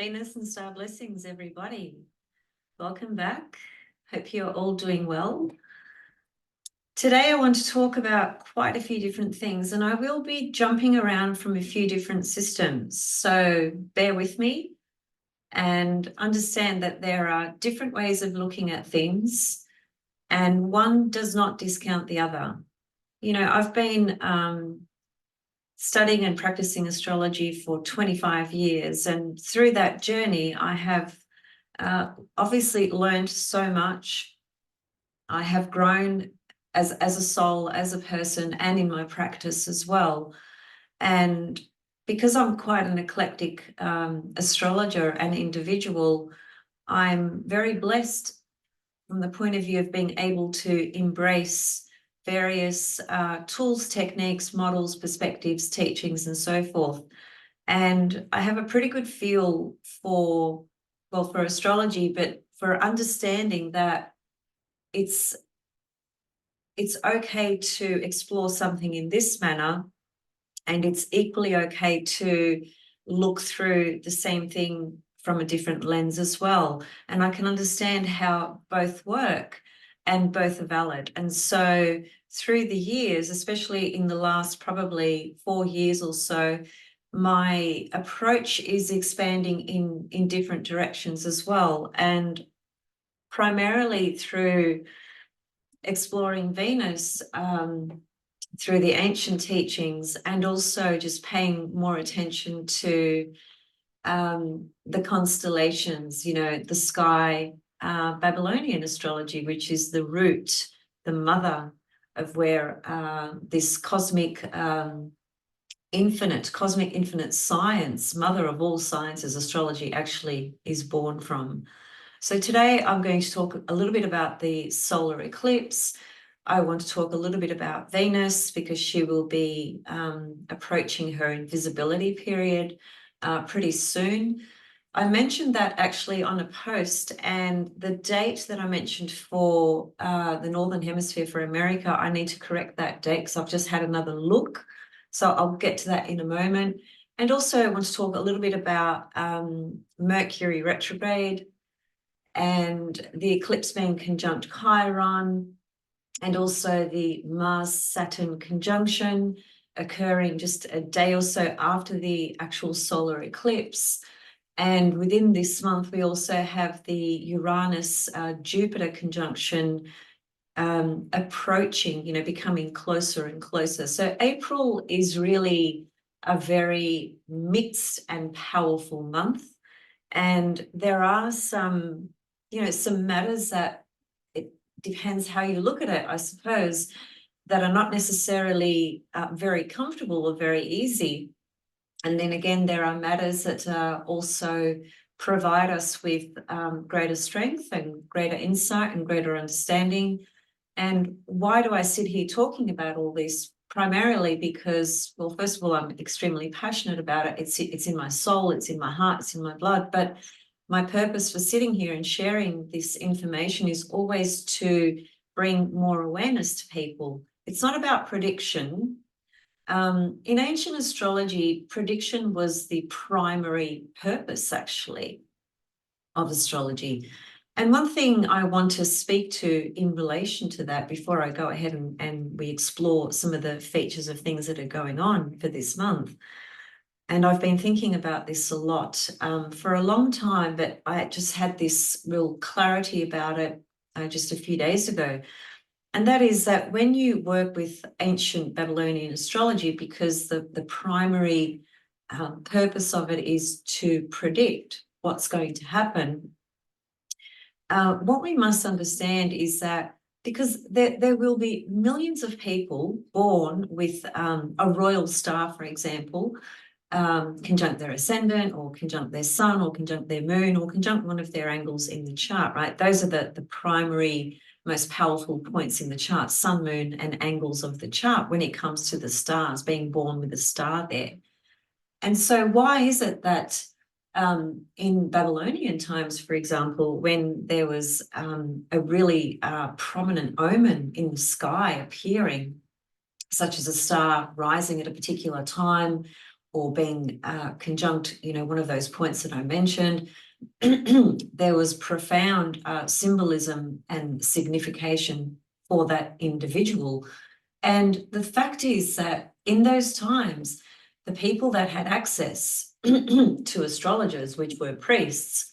Venus and star blessings, everybody. Welcome back. Hope you're all doing well. Today I want to talk about quite a few different things, and I will be jumping around from a few different systems. So bear with me and understand that there are different ways of looking at things, and one does not discount the other. You know, I've been studying and practicing astrology for 25 years. And through that journey, I have obviously learned so much. I have grown as a soul, as a person, and in my practice as well. And because I'm quite an eclectic astrologer and individual, I'm very blessed from the point of view of being able to embrace various tools, techniques, models, perspectives, teachings, and so forth. And I have a pretty good feel for astrology, but for understanding that it's okay to explore something in this manner, and it's equally okay to look through the same thing from a different lens as well. And I can understand how both work and both are valid. And so through the years, especially in the last probably 4 years or so, my approach is expanding in different directions as well. And primarily through exploring Venus, through the ancient teachings, and also just paying more attention to the constellations, you know, the sky, Babylonian astrology, which is the root, the mother of where this cosmic infinite science, mother of all sciences, astrology actually is born from. So today I'm going to talk a little bit about the solar eclipse. I want to talk a little bit about Venus because she will be approaching her invisibility period pretty soon. I mentioned that actually on a post, and the date that I mentioned for the Northern Hemisphere for America, I need to correct that date because I've just had another look. So I'll get to that in a moment. And also I want to talk a little bit about Mercury Retrograde and the eclipse being conjunct Chiron, and also the Mars-Saturn conjunction occurring just a day or so after the actual solar eclipse. And within this month, we also have the Uranus-Jupiter conjunction approaching, you know, becoming closer and closer. So April is really a very mixed and powerful month. And there are some, you know, some matters that it depends how you look at it, I suppose, that are not necessarily very comfortable or very easy. And then again, there are matters that also provide us with greater strength and greater insight and greater understanding. And why do I sit here talking about all this? Primarily because, well, first of all, I'm extremely passionate about it. It's in my soul, it's in my heart, it's in my blood. But my purpose for sitting here and sharing this information is always to bring more awareness to people. It's not about prediction. In ancient astrology, prediction was the primary purpose, actually, of astrology. And one thing I want to speak to in relation to that before I go ahead and we explore some of the features of things that are going on for this month. And I've been thinking about this a lot for a long time, but I just had this real clarity about it just a few days ago. And that is that when you work with ancient Babylonian astrology, because the primary purpose of it is to predict what's going to happen, what we must understand is that because there will be millions of people born with a royal star, for example, conjunct their ascendant or conjunct their sun or conjunct their moon or conjunct one of their angles in the chart, right? Those are the primary, most powerful points in the chart, sun, moon, and angles of the chart when it comes to the stars, being born with a star there. And so why is it that in Babylonian times, for example, when there was a really prominent omen in the sky appearing, such as a star rising at a particular time, or being conjunct, one of those points that I mentioned, there was profound symbolism and signification for that individual. And the fact is that in those times, the people that had access to astrologers, which were priests,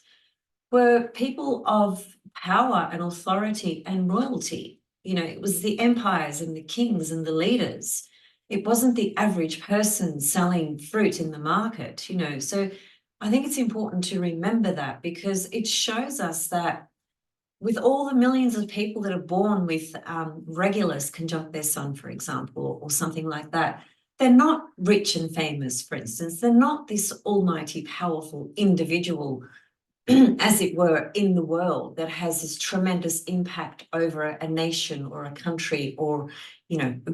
were people of power and authority and royalty. It was the empires and the kings and the leaders. It wasn't the average person selling fruit in the market, So I think it's important to remember that, because it shows us that with all the millions of people that are born with Regulus conjunct their sun, for example, or something like that, they're not rich and famous, for instance. They're not this almighty, powerful individual, as it were, in the world that has this tremendous impact over a nation or a country or,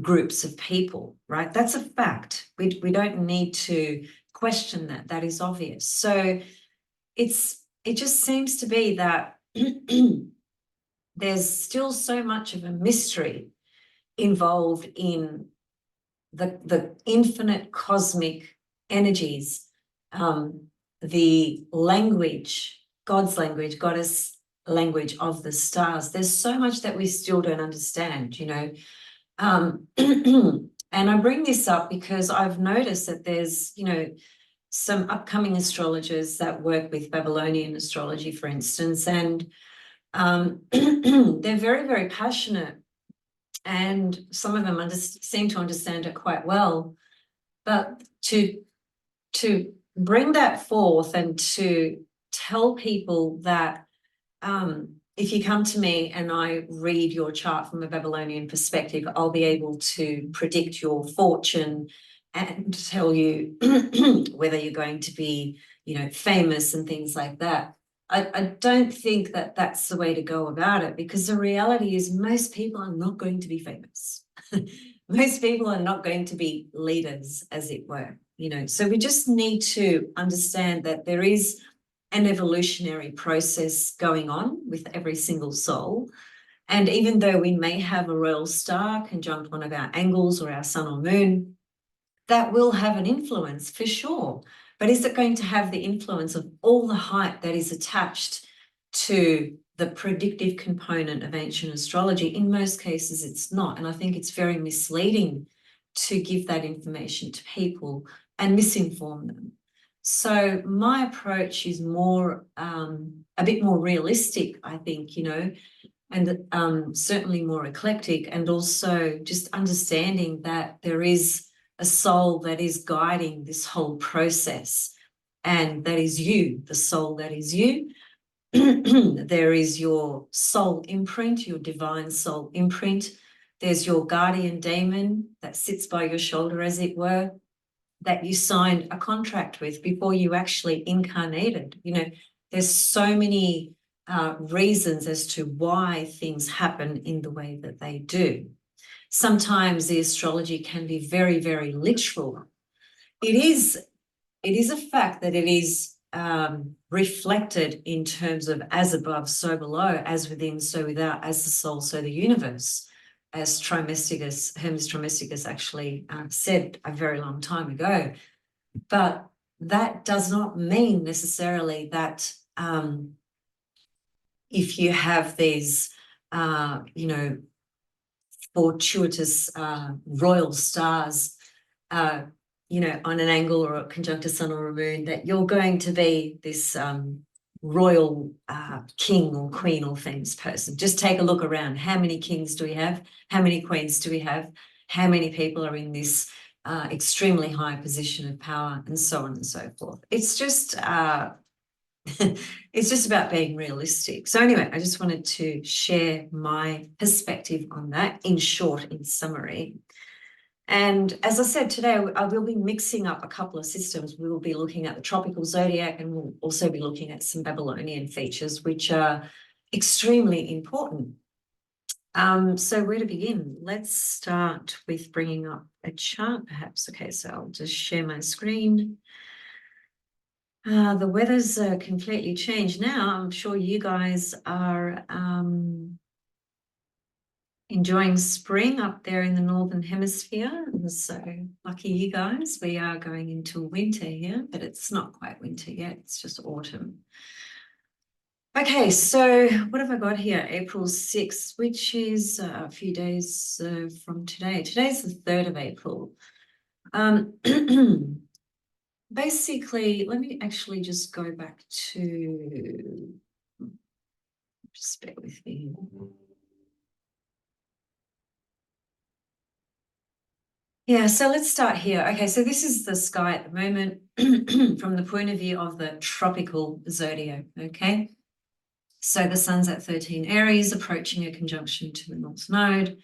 groups of people, right? That's a fact. We don't need to question that. That is obvious. So it just seems to be that there's still so much of a mystery involved in the infinite cosmic energies, the language, God's language, goddess language of the stars. There's so much that we still don't understand, and I bring this up because I've noticed that there's, some upcoming astrologers that work with Babylonian astrology, for instance, and they're very, very passionate, and some of them seem to understand it quite well. But to bring that forth and to tell people that if you come to me and I read your chart from a Babylonian perspective, I'll be able to predict your fortune and tell you whether you're going to be, famous and things like that. I don't think that that's the way to go about it, because the reality is most people are not going to be famous. Most people are not going to be leaders, as it were, So we just need to understand that there is an evolutionary process going on with every single soul. And even though we may have a royal star conjunct one of our angles or our sun or moon, that will have an influence for sure. But is it going to have the influence of all the hype that is attached to the predictive component of ancient astrology? In most cases, it's not. And I think it's very misleading to give that information to people and misinform them. So my approach is more, a bit more realistic, I think, and certainly more eclectic, and also just understanding that there is a soul that is guiding this whole process, and that is you, the soul that is you. There is your soul imprint, your divine soul imprint. There's your guardian daemon that sits by your shoulder, as it were, that you signed a contract with before you actually incarnated. There's so many reasons as to why things happen in the way that they do. Sometimes the astrology can be very, very literal. It is a fact that it is reflected in terms of as above, so below, as within, so without, as the soul, so the universe, as Hermes Trismegistus actually said a very long time ago. But that does not mean necessarily that if you have these, fortuitous royal stars, on an angle or a conjunct a sun or a moon, that you're going to be this royal king or queen or famous person. Just take a look around. How many kings do we have? How many queens do we have? How many people are in this extremely high position of power, and so on and so forth? It's just it's just about being realistic. So anyway, I just wanted to share my perspective on that in short, in summary. And as I said, today I will be mixing up a couple of systems. We will be looking at the tropical zodiac, and we'll also be looking at some Babylonian features, which are extremely important. So where to begin? Let's start with bringing up a chart, perhaps. Okay, so I'll just share my screen. The weather's completely changed now. I'm sure you guys are enjoying spring up there in the Northern Hemisphere. And so lucky you guys, we are going into winter here, but it's not quite winter yet, it's just autumn. Okay, so what have I got here? April 6th, which is a few days from today. Today's the 3rd of April. Basically, let me actually just go back to, just bear with me. Yeah, so let's start here. Okay, so this is the sky at the moment from the point of view of the tropical zodiac, okay? So the sun's at 13 Aries, approaching a conjunction to the North Node.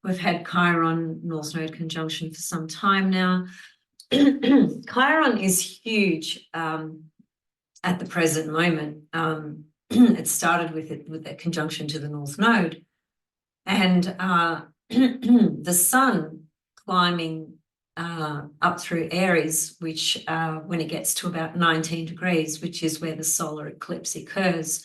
We've had Chiron North Node conjunction for some time now. Chiron is huge at the present moment. It started with the conjunction to the North Node. And the sun climbing up through Aries, which when it gets to about 19 degrees, which is where the solar eclipse occurs,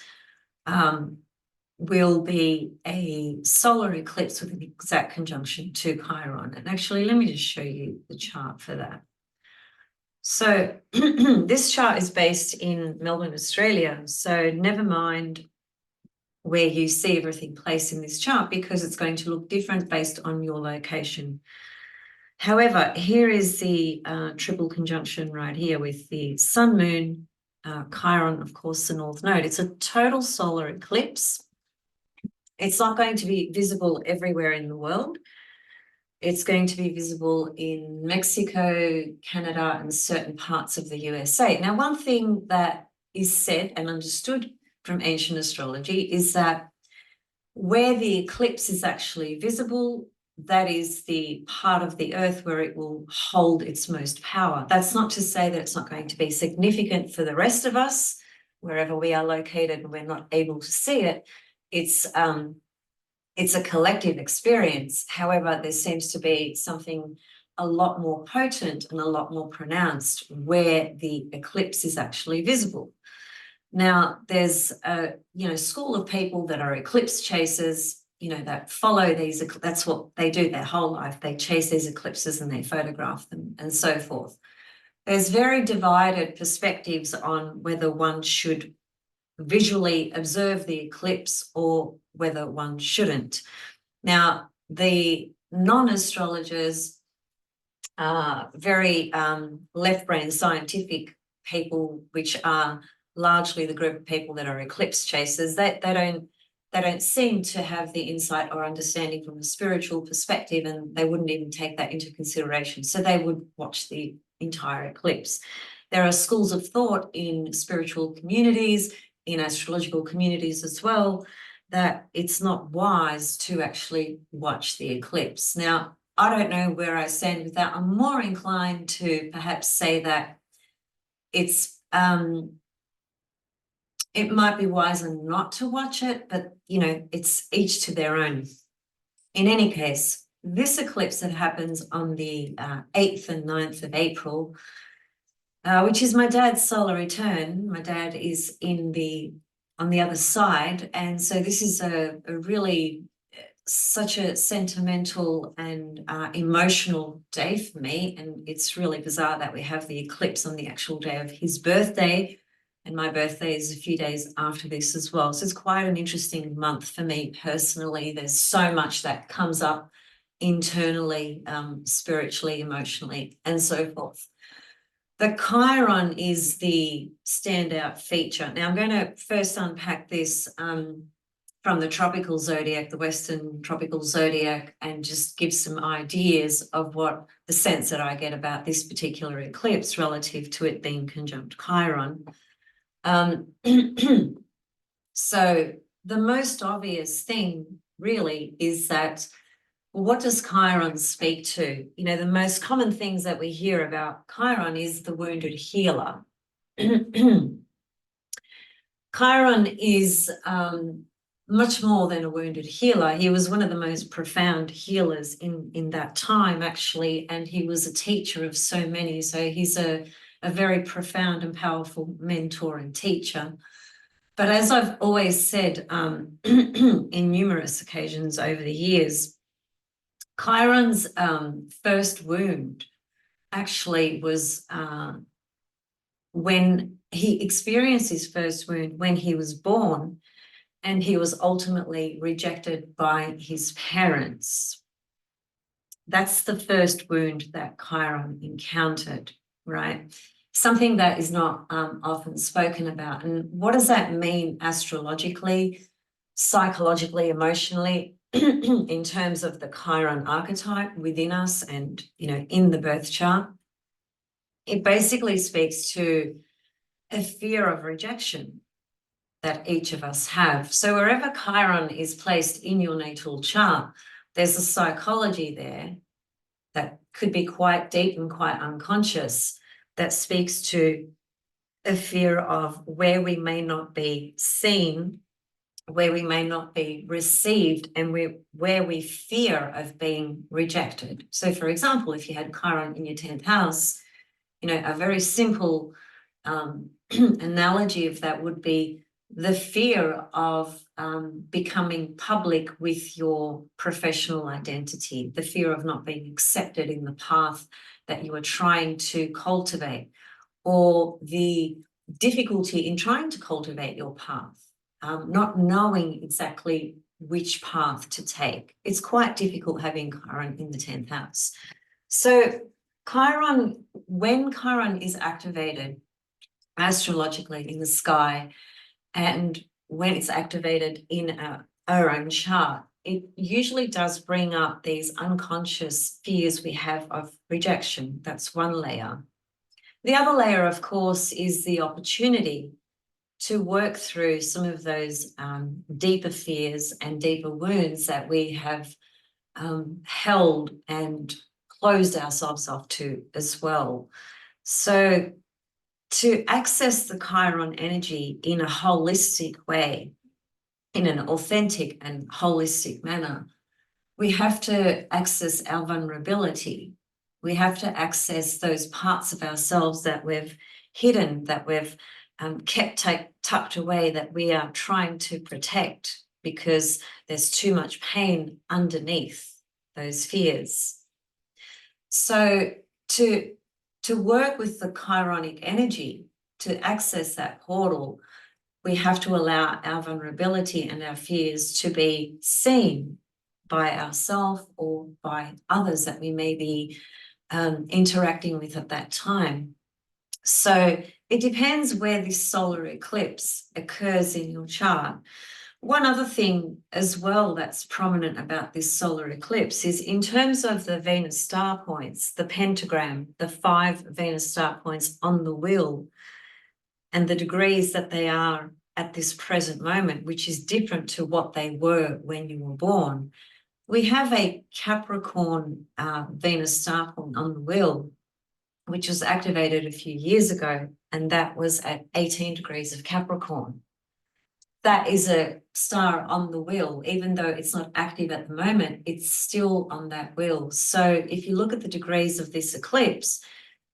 will be a solar eclipse with an exact conjunction to Chiron. And actually, let me just show you the chart for that. So this chart is based in Melbourne, Australia. So never mind where you see everything placed in this chart, because it's going to look different based on your location. However, here is the triple conjunction right here with the sun, moon, Chiron, of course, the North Node. It's a total solar eclipse. It's not going to be visible everywhere in the world. It's going to be visible in Mexico, Canada, and certain parts of the USA. Now, one thing that is said and understood from ancient astrology is that where the eclipse is actually visible, that is the part of the earth where it will hold its most power. That's not to say that it's not going to be significant for the rest of us, wherever we are located and we're not able to see it. It's a collective experience. However, there seems to be something a lot more potent and a lot more pronounced where the eclipse is actually visible. Now, there's a school of people that are eclipse chasers, that follow these. That's what they do their whole life. They chase these eclipses and they photograph them and so forth. There's very divided perspectives on whether one should visually observe the eclipse or whether one shouldn't. Now, the non-astrologers, very left-brain scientific people, which are largely the group of people that are eclipse chasers, they don't seem to have the insight or understanding from a spiritual perspective, and they wouldn't even take that into consideration. So they would watch the entire eclipse. There are schools of thought in spiritual communities, in astrological communities as well, that it's not wise to actually watch the eclipse. Now, I don't know where I stand with that. I'm more inclined to perhaps say that it might be wiser not to watch it, but it's each to their own. In any case, this eclipse that happens on the 8th and 9th of April, which is my dad's solar return. My dad is on the other side, and so this is a really such a sentimental and emotional day for me, and it's really bizarre that we have the eclipse on the actual day of his birthday, and my birthday is a few days after this as well. So it's quite an interesting month for me personally. There's so much that comes up internally, spiritually, emotionally, and so forth. The Chiron is the standout feature. Now I'm going to first unpack this from the tropical zodiac, the Western tropical zodiac, and just give some ideas of what the sense that I get about this particular eclipse relative to it being conjunct Chiron. So the most obvious thing really is that, well, what does Chiron speak to? The most common things that we hear about Chiron is the wounded healer. Chiron is much more than a wounded healer. He was one of the most profound healers in that time, actually, and he was a teacher of so many. So he's a very profound and powerful mentor and teacher. But as I've always said in numerous occasions over the years, Chiron's first wound actually was when he experienced his first wound when he was born, and he was ultimately rejected by his parents. That's the first wound that Chiron encountered, right? Something that is not often spoken about. And what does that mean astrologically, psychologically, emotionally, in terms of the Chiron archetype within us and, in the birth chart? It basically speaks to a fear of rejection that each of us have. So wherever Chiron is placed in your natal chart, there's a psychology there that could be quite deep and quite unconscious that speaks to a fear of where we may not be seen, where we may not be received, and where we fear of being rejected. So for example, if you had Chiron in your 10th house, a very simple analogy of that would be the fear of becoming public with your professional identity, the fear of not being accepted in the path that you are trying to cultivate, or the difficulty in trying to cultivate your path, not knowing exactly which path to take. It's quite difficult having Chiron in the 10th house. So Chiron, when Chiron is activated astrologically in the sky, and when it's activated in our own chart, it usually does bring up these unconscious fears we have of rejection. That's one layer. The other layer, of course, is the opportunity to work through some of those deeper fears and deeper wounds that we have held and closed ourselves off to as well. So to access the Chiron energy in a holistic way, in an authentic and holistic manner, we have to access our vulnerability. We have to access those parts of ourselves that we've hidden, that we've kept tucked away, that we are trying to protect because there's too much pain underneath those fears. So to work with the Chironic energy, to access that portal, we have to allow our vulnerability and our fears to be seen by ourselves or by others that we may be interacting with at that time. So it depends where this solar eclipse occurs in your chart. One other thing as well that's prominent about this solar eclipse is in terms of the Venus star points, the pentagram, the 5 Venus star points on the wheel, and the degrees that they are at this present moment, which is different to what they were when you were born. We have a Capricorn Venus star point on the wheel, which was activated a few years ago, and that was at 18 degrees of Capricorn. That is a star on the wheel. Even though it's not active at the moment, it's still on that wheel. So if you look at the degrees of this eclipse,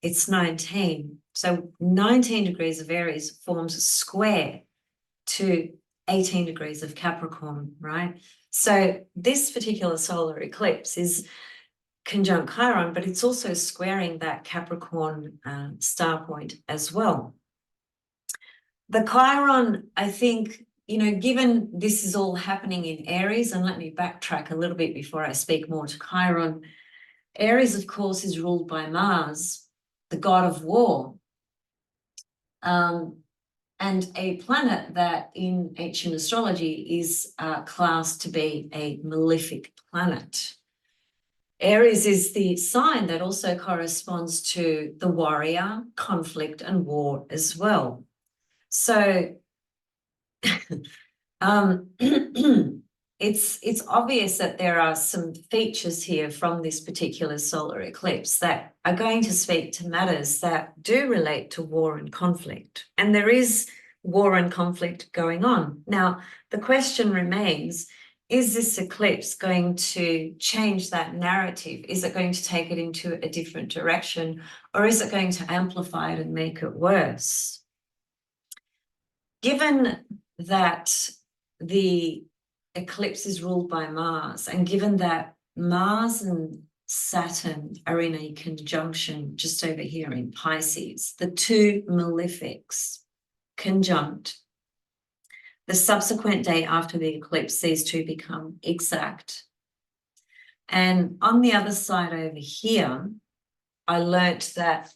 it's 19. So 19 degrees of Aries forms a square to 18 degrees of Capricorn, right? So this particular solar eclipse is conjunct Chiron, but it's also squaring that Capricorn star point as well. The Chiron, I think, given this is all happening in Aries, and let me backtrack a little bit before I speak more to Chiron. Aries, of course, is ruled by Mars, the god of war, and a planet that in ancient astrology is classed to be a malefic planet. Aries is the sign that also corresponds to the warrior, conflict, and war as well. So it's obvious that there are some features here from this particular solar eclipse that are going to speak to matters that do relate to war and conflict. And there is war and conflict going on. Now, the question remains, is this eclipse going to change that narrative? Is it going to take it into a different direction, or is it going to amplify it and make it worse? Given that the eclipse is ruled by Mars, and given that Mars and Saturn are in a conjunction just over here in Pisces, the two malefics conjunct, the subsequent day after the eclipse, these two become exact. And on the other side over here, I learnt that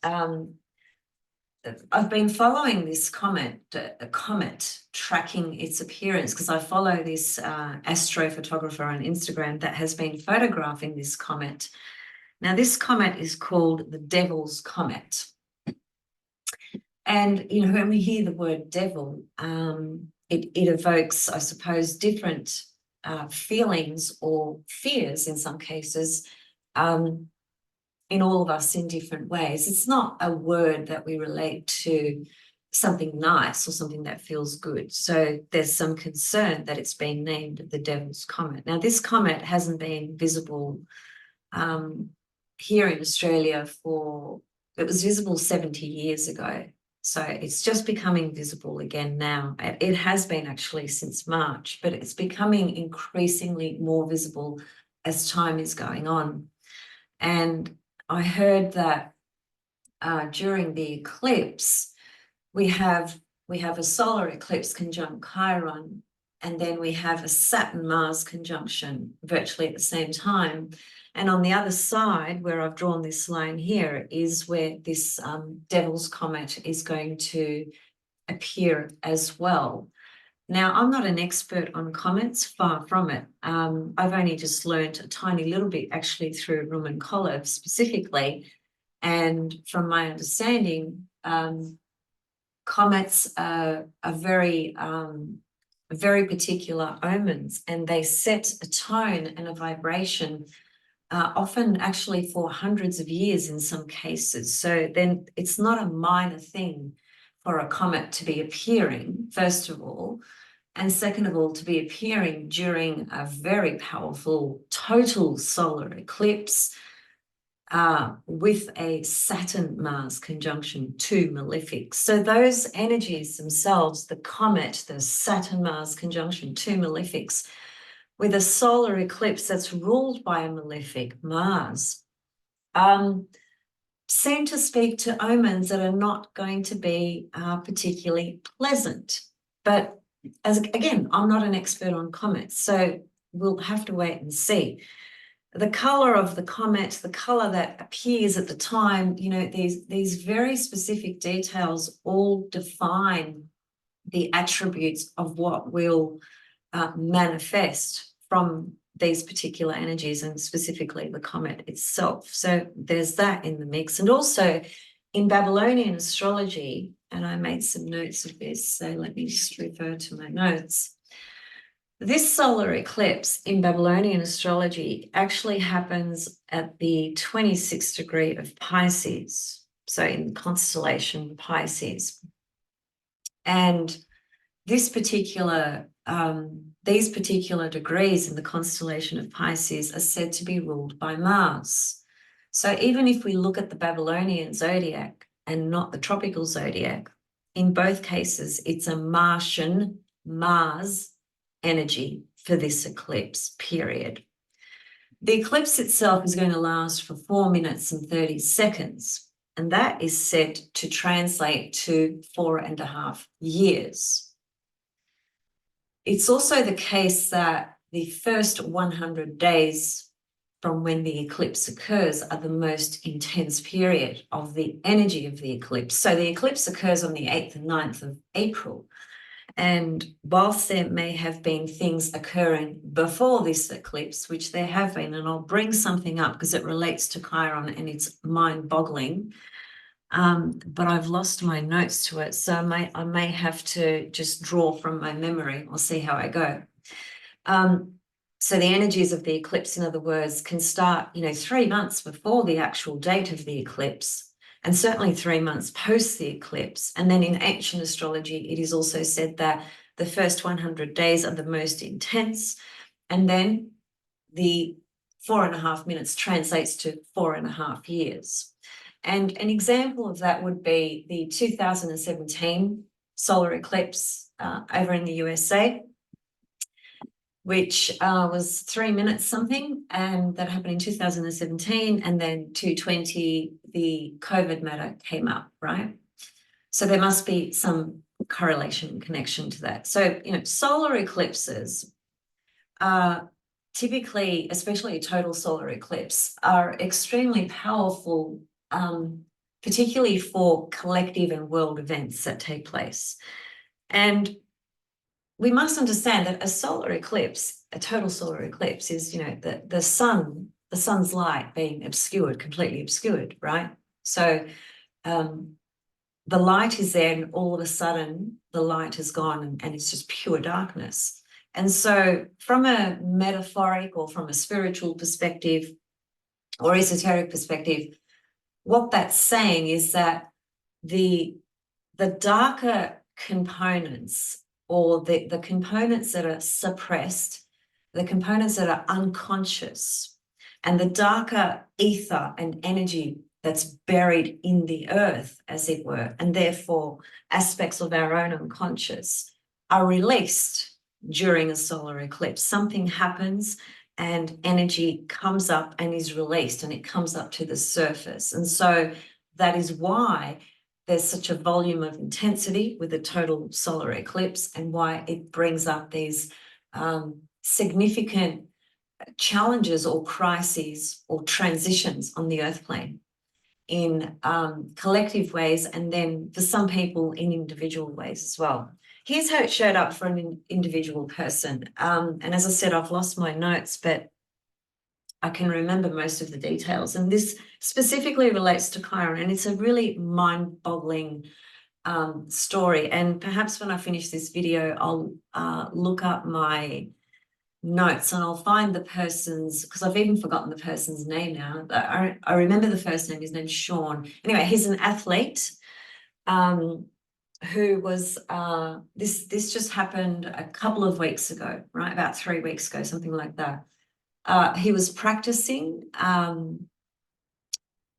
I've been following this comet, tracking its appearance, because I follow this astrophotographer on Instagram that has been photographing this comet. Now, this comet is called the Devil's Comet. And, you know, when we hear the word devil, it evokes, I suppose, different feelings or fears in some cases, in all of us in different ways. It's not a word that we relate to something nice or something that feels good. So there's some concern that it's been named the Devil's Comet. Now, this comet hasn't been visible here in Australia it was visible 70 years ago. So it's just becoming visible again now. It has been actually since March, but it's becoming increasingly more visible as time is going on. And I heard that during the eclipse, we have a solar eclipse conjunct Chiron, and then we have a Saturn-Mars conjunction virtually at the same time. And on the other side, where I've drawn this line here, is where this Devil's Comet is going to appear as well. Now, I'm not an expert on comets, far from it. I've only just learned a tiny little bit actually through Roman Kolob specifically. And from my understanding, comets are very particular omens, and they set a tone and a vibration, often actually for hundreds of years in some cases. So then it's not a minor thing for a comet to be appearing, first of all, and second of all, to be appearing during a very powerful total solar eclipse with a Saturn-Mars conjunction, two malefics. So those energies themselves, the comet, the Saturn-Mars conjunction, two malefics, with a solar eclipse that's ruled by a malefic, Mars, seem to speak to omens that are not going to be particularly pleasant. But again, I'm not an expert on comets, so we'll have to wait and see. The color of the comet, the color that appears at the time, you know, these very specific details all define the attributes of what will manifest from these particular energies, and specifically the comet itself. So there's that in the mix. And also in Babylonian astrology, and I made some notes of this, so let me just refer to my notes. This solar eclipse in Babylonian astrology actually happens at the 26th degree of Pisces, so in the constellation Pisces. And these particular degrees in the constellation of Pisces are said to be ruled by Mars. So even if we look at the Babylonian zodiac and not the tropical zodiac, in both cases, it's a Martian Mars energy for this eclipse period. The eclipse itself is going to last for 4 minutes and 30 seconds, and that is said to translate to 4.5 years. It's also the case that the first 100 days from when the eclipse occurs are the most intense period of the energy of the eclipse. So the eclipse occurs on the 8th and 9th of April. And whilst there may have been things occurring before this eclipse, which there have been, and I'll bring something up because it relates to Chiron and it's mind-boggling, but I've lost my notes to it, so I may have to just draw from my memory. I'll see how I go. So the energies of the eclipse, in other words, can start, you know, 3 months before the actual date of the eclipse, and certainly 3 months post the eclipse. And then in ancient astrology, it is also said that the first 100 days are the most intense, and then the 4.5 minutes translates to 4.5 years. And an example of that would be the 2017 solar eclipse over in the USA, which was 3 minutes something, and that happened in 2017, and then 2020, the COVID matter came up, right? So there must be some correlation connection to that. So, solar eclipses are typically, especially a total solar eclipse, are extremely powerful, particularly for collective and world events that take place. And we must understand that a solar eclipse, a total solar eclipse, is, the sun's light being obscured, completely obscured, right? So the light is there, and all of a sudden the light is gone, and it's just pure darkness. And so from a metaphoric or from a spiritual perspective or esoteric perspective, what that's saying is that the darker components, or the components that are suppressed, the components that are unconscious, and the darker ether and energy that's buried in the earth, as it were, and therefore aspects of our own unconscious, are released during a solar eclipse. Something happens and energy comes up and is released, and it comes up to the surface. And so that is why there's such a volume of intensity with a total solar eclipse, and why it brings up these significant challenges or crises or transitions on the earth plane in collective ways, and then for some people in individual ways as well. Here's how it showed up for an individual person. And as I said, I've lost my notes, but I can remember most of the details. And this specifically relates to Chiron, and it's a really mind-boggling story. And perhaps when I finish this video, I'll look up my notes and I'll find the person's, because I've even forgotten the person's name now. I remember the first name. His name's Sean. Anyway, he's an athlete who was, this just happened a couple of weeks ago, right? About 3 weeks ago, something like that. He was practicing,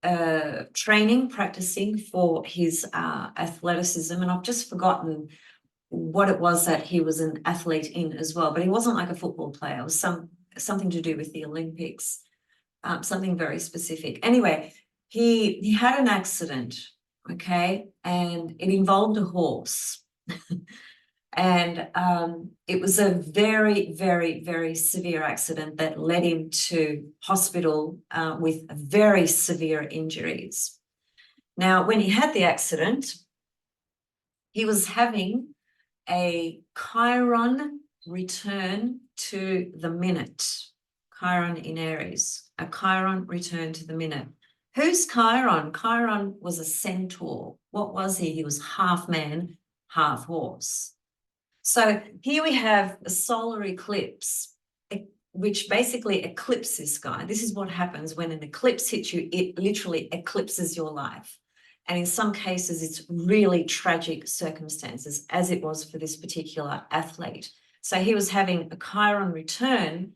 practicing for his athleticism, and I've just forgotten what it was that he was an athlete in as well, but he wasn't like a football player. It was something to do with the Olympics, something very specific. Anyway, he had an accident, okay, and it involved a horse. And it was a very, very, very severe accident that led him to hospital with very severe injuries. Now, when he had the accident, he was having a Chiron return to the minute. Chiron in Aries, a Chiron return to the minute. Who's Chiron? Chiron was a centaur. What was he? He was half man, half horse. So here we have a solar eclipse, which basically eclipses this guy. This is what happens when an eclipse hits you. It literally eclipses your life. And in some cases, it's really tragic circumstances, as it was for this particular athlete. So he was having a Chiron return,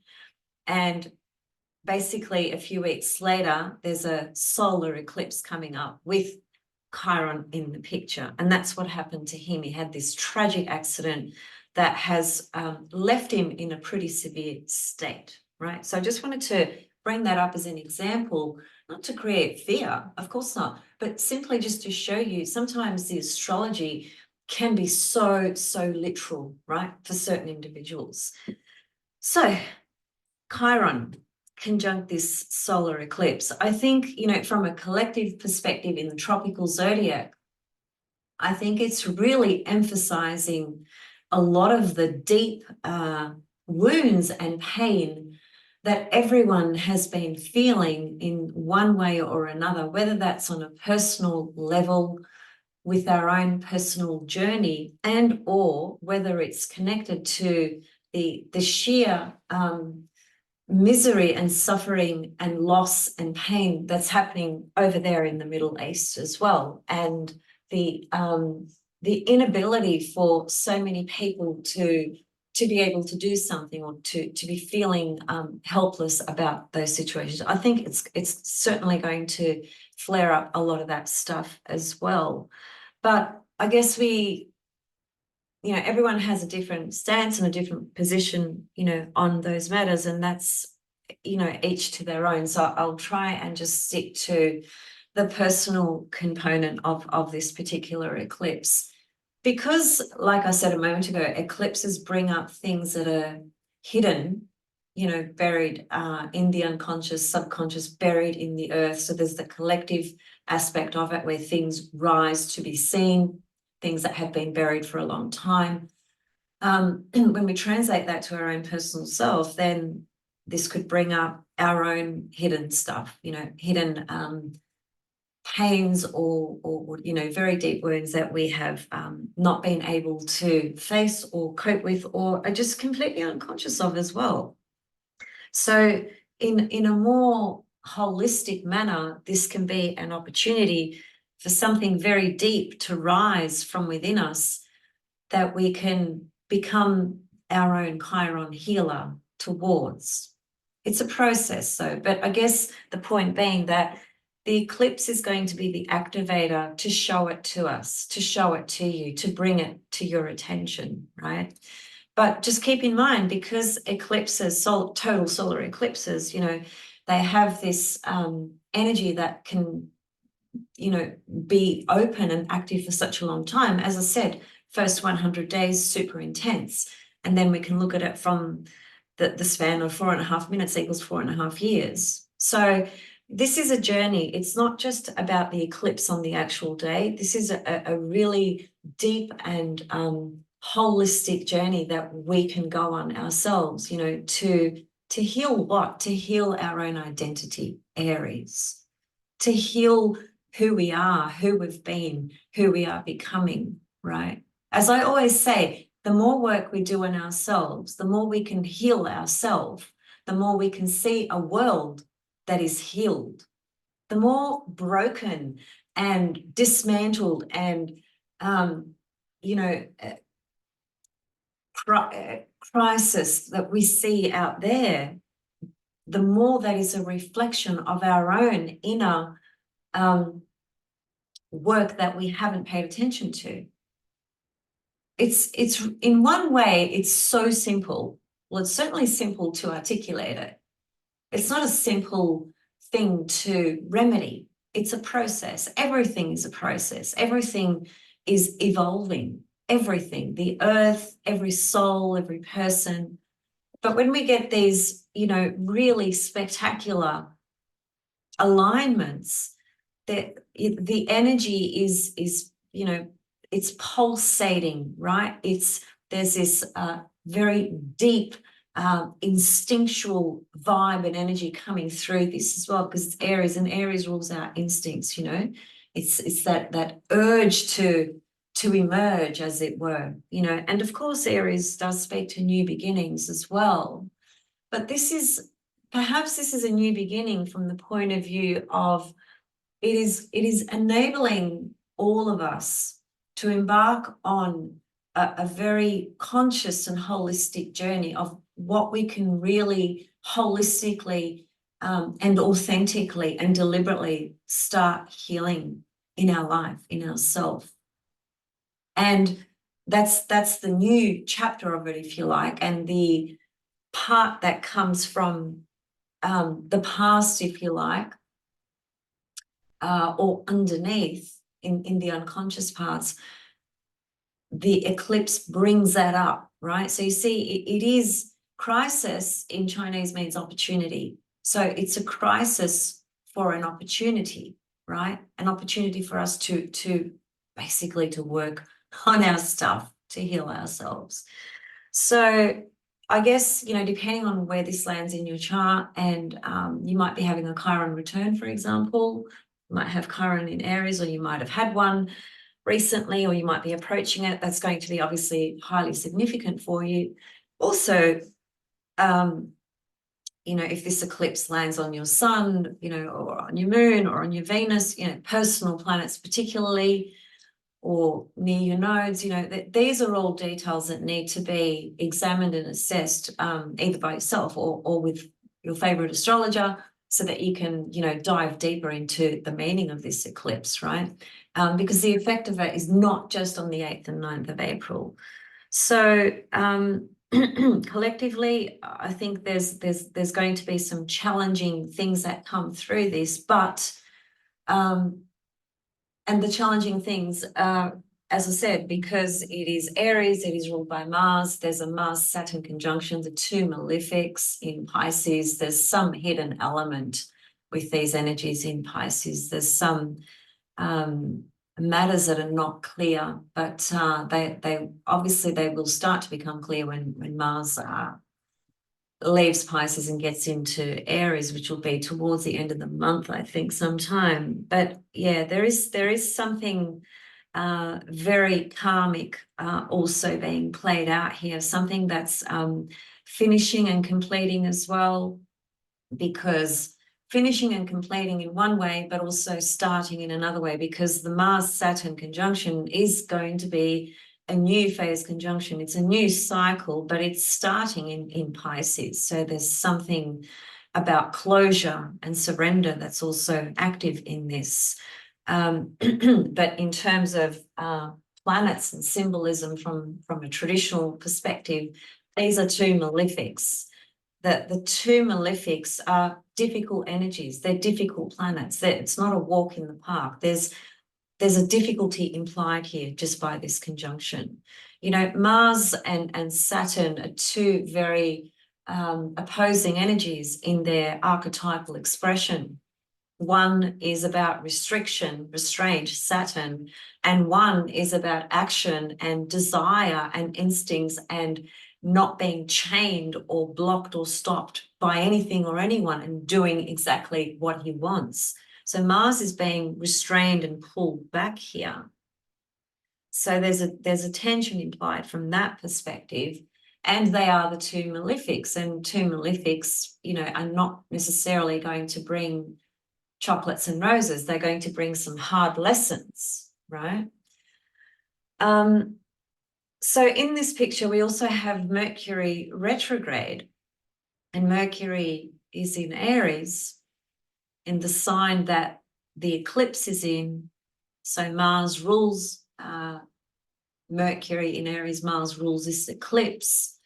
and basically a few weeks later, there's a solar eclipse coming up with Chiron in the picture. And that's what happened to him. He had this tragic accident that has left him in a pretty severe state, right? So I just wanted to bring that up as an example, not to create fear, of course not, but simply just to show you sometimes the astrology can be so literal, right, for certain individuals. So Chiron conjunct this solar eclipse. I think, from a collective perspective in the tropical zodiac, I think it's really emphasizing a lot of the deep wounds and pain that everyone has been feeling in one way or another, whether that's on a personal level with our own personal journey, and or whether it's connected to the sheer misery and suffering and loss and pain that's happening over there in the Middle East as well, and the inability for so many people to be able to do something, or to be feeling helpless about those situations. I think it's certainly going to flare up a lot of that stuff as well. But I guess we everyone has a different stance and a different position, on those matters, and that's, each to their own. So I'll try and just stick to the personal component of this particular eclipse. Because, like I said a moment ago, eclipses bring up things that are hidden, buried in the unconscious, subconscious, buried in the earth. So there's the collective aspect of it where things rise to be seen, things that have been buried for a long time. When we translate that to our own personal self, then this could bring up our own hidden stuff, hidden pains or very deep wounds that we have not been able to face or cope with, or are just completely unconscious of as well. So in a more holistic manner, this can be an opportunity for something very deep to rise from within us, that we can become our own Chiron healer towards. It's a process, though, but I guess the point being that the eclipse is going to be the activator to show it to us, to show it to you, to bring it to your attention, right? But just keep in mind, because eclipses, total solar eclipses, they have this energy that can, be open and active for such a long time. As I said, first 100 days, super intense. And then we can look at it from the span of 4.5 minutes equals 4.5 years. So this is a journey. It's not just about the eclipse on the actual day. This is a really deep and holistic journey that we can go on ourselves, to heal what? To heal our own identity, Aries, to heal who we are, who we've been, who we are becoming, right? As I always say, the more work we do on ourselves, the more we can heal ourselves, the more we can see a world that is healed, the more broken and dismantled and, crisis that we see out there, the more that is a reflection of our own inner work that we haven't paid attention to. It's in one way, it's so simple. Well, it's certainly simple to articulate it. It's not a simple thing to remedy. It's a process. Everything is a process. Everything is evolving. Everything, the earth, every soul, every person. But when we get these, really spectacular alignments, that the energy is it's pulsating, right? There's this very deep instinctual vibe and energy coming through this as well, because it's Aries, and Aries rules our instincts. It's that urge to emerge, as it were. And of course Aries does speak to new beginnings as well, but perhaps this is a new beginning from the point of view of it is enabling all of us to embark on a very conscious and holistic journey of what we can really holistically and authentically and deliberately start healing in our life, in ourself. And that's the new chapter of it, if you like, and the part that comes from the past, if you like, or underneath in the unconscious parts. The eclipse brings that up, right? So you see, it is crisis in Chinese means opportunity. So it's a crisis for an opportunity, right? An opportunity for us to basically to work on our stuff, to heal ourselves. So I guess, depending on where this lands in your chart, and you might be having a Chiron return, for example, you might have Chiron in Aries, or you might have had one recently, or you might be approaching it. That's going to be obviously highly significant for you. Also, if this eclipse lands on your sun, or on your moon, or on your Venus, personal planets particularly, or near your nodes, these are all details that need to be examined and assessed, either by yourself or with your favorite astrologer, so that you can, dive deeper into the meaning of this eclipse, right? Because the effect of it is not just on the 8th and 9th of April. So collectively, I think there's going to be some challenging things that come through this, but and the challenging things are, as I said, because it is Aries, it is ruled by Mars. There's a Mars-Saturn conjunction, the two malefics in Pisces. There's some hidden element with these energies in Pisces. There's some matters that are not clear, but they obviously they will start to become clear when Mars leaves Pisces and gets into Aries, which will be towards the end of the month, I think, sometime. But yeah, there is something very karmic also being played out here, something that's finishing and completing as well, because finishing and completing in one way, but also starting in another way, because the Mars-Saturn conjunction is going to be a new phase conjunction. It's a new cycle, but it's starting in Pisces. So there's something about closure and surrender that's also active in this. But in terms of planets and symbolism from a traditional perspective, these are two malefics. The two malefics are difficult energies. They're difficult planets. It's not a walk in the park. There's a difficulty implied here just by this conjunction. You know, Mars and Saturn are two very opposing energies in their archetypal expression. One is about restriction, restraint, Saturn, and one is about action and desire and instincts and not being chained or blocked or stopped by anything or anyone and doing exactly what he wants. So Mars is being restrained and pulled back here. So there's a tension implied from that perspective. And they are the two malefics, and two malefics, you know, are not necessarily going to bring chocolates and roses. They're going to bring some hard lessons, right? So in this picture, we also have Mercury retrograde, and Mercury is in Aries, in the sign that the eclipse is in. So Mars rules Mercury in Aries. Mars rules this eclipse.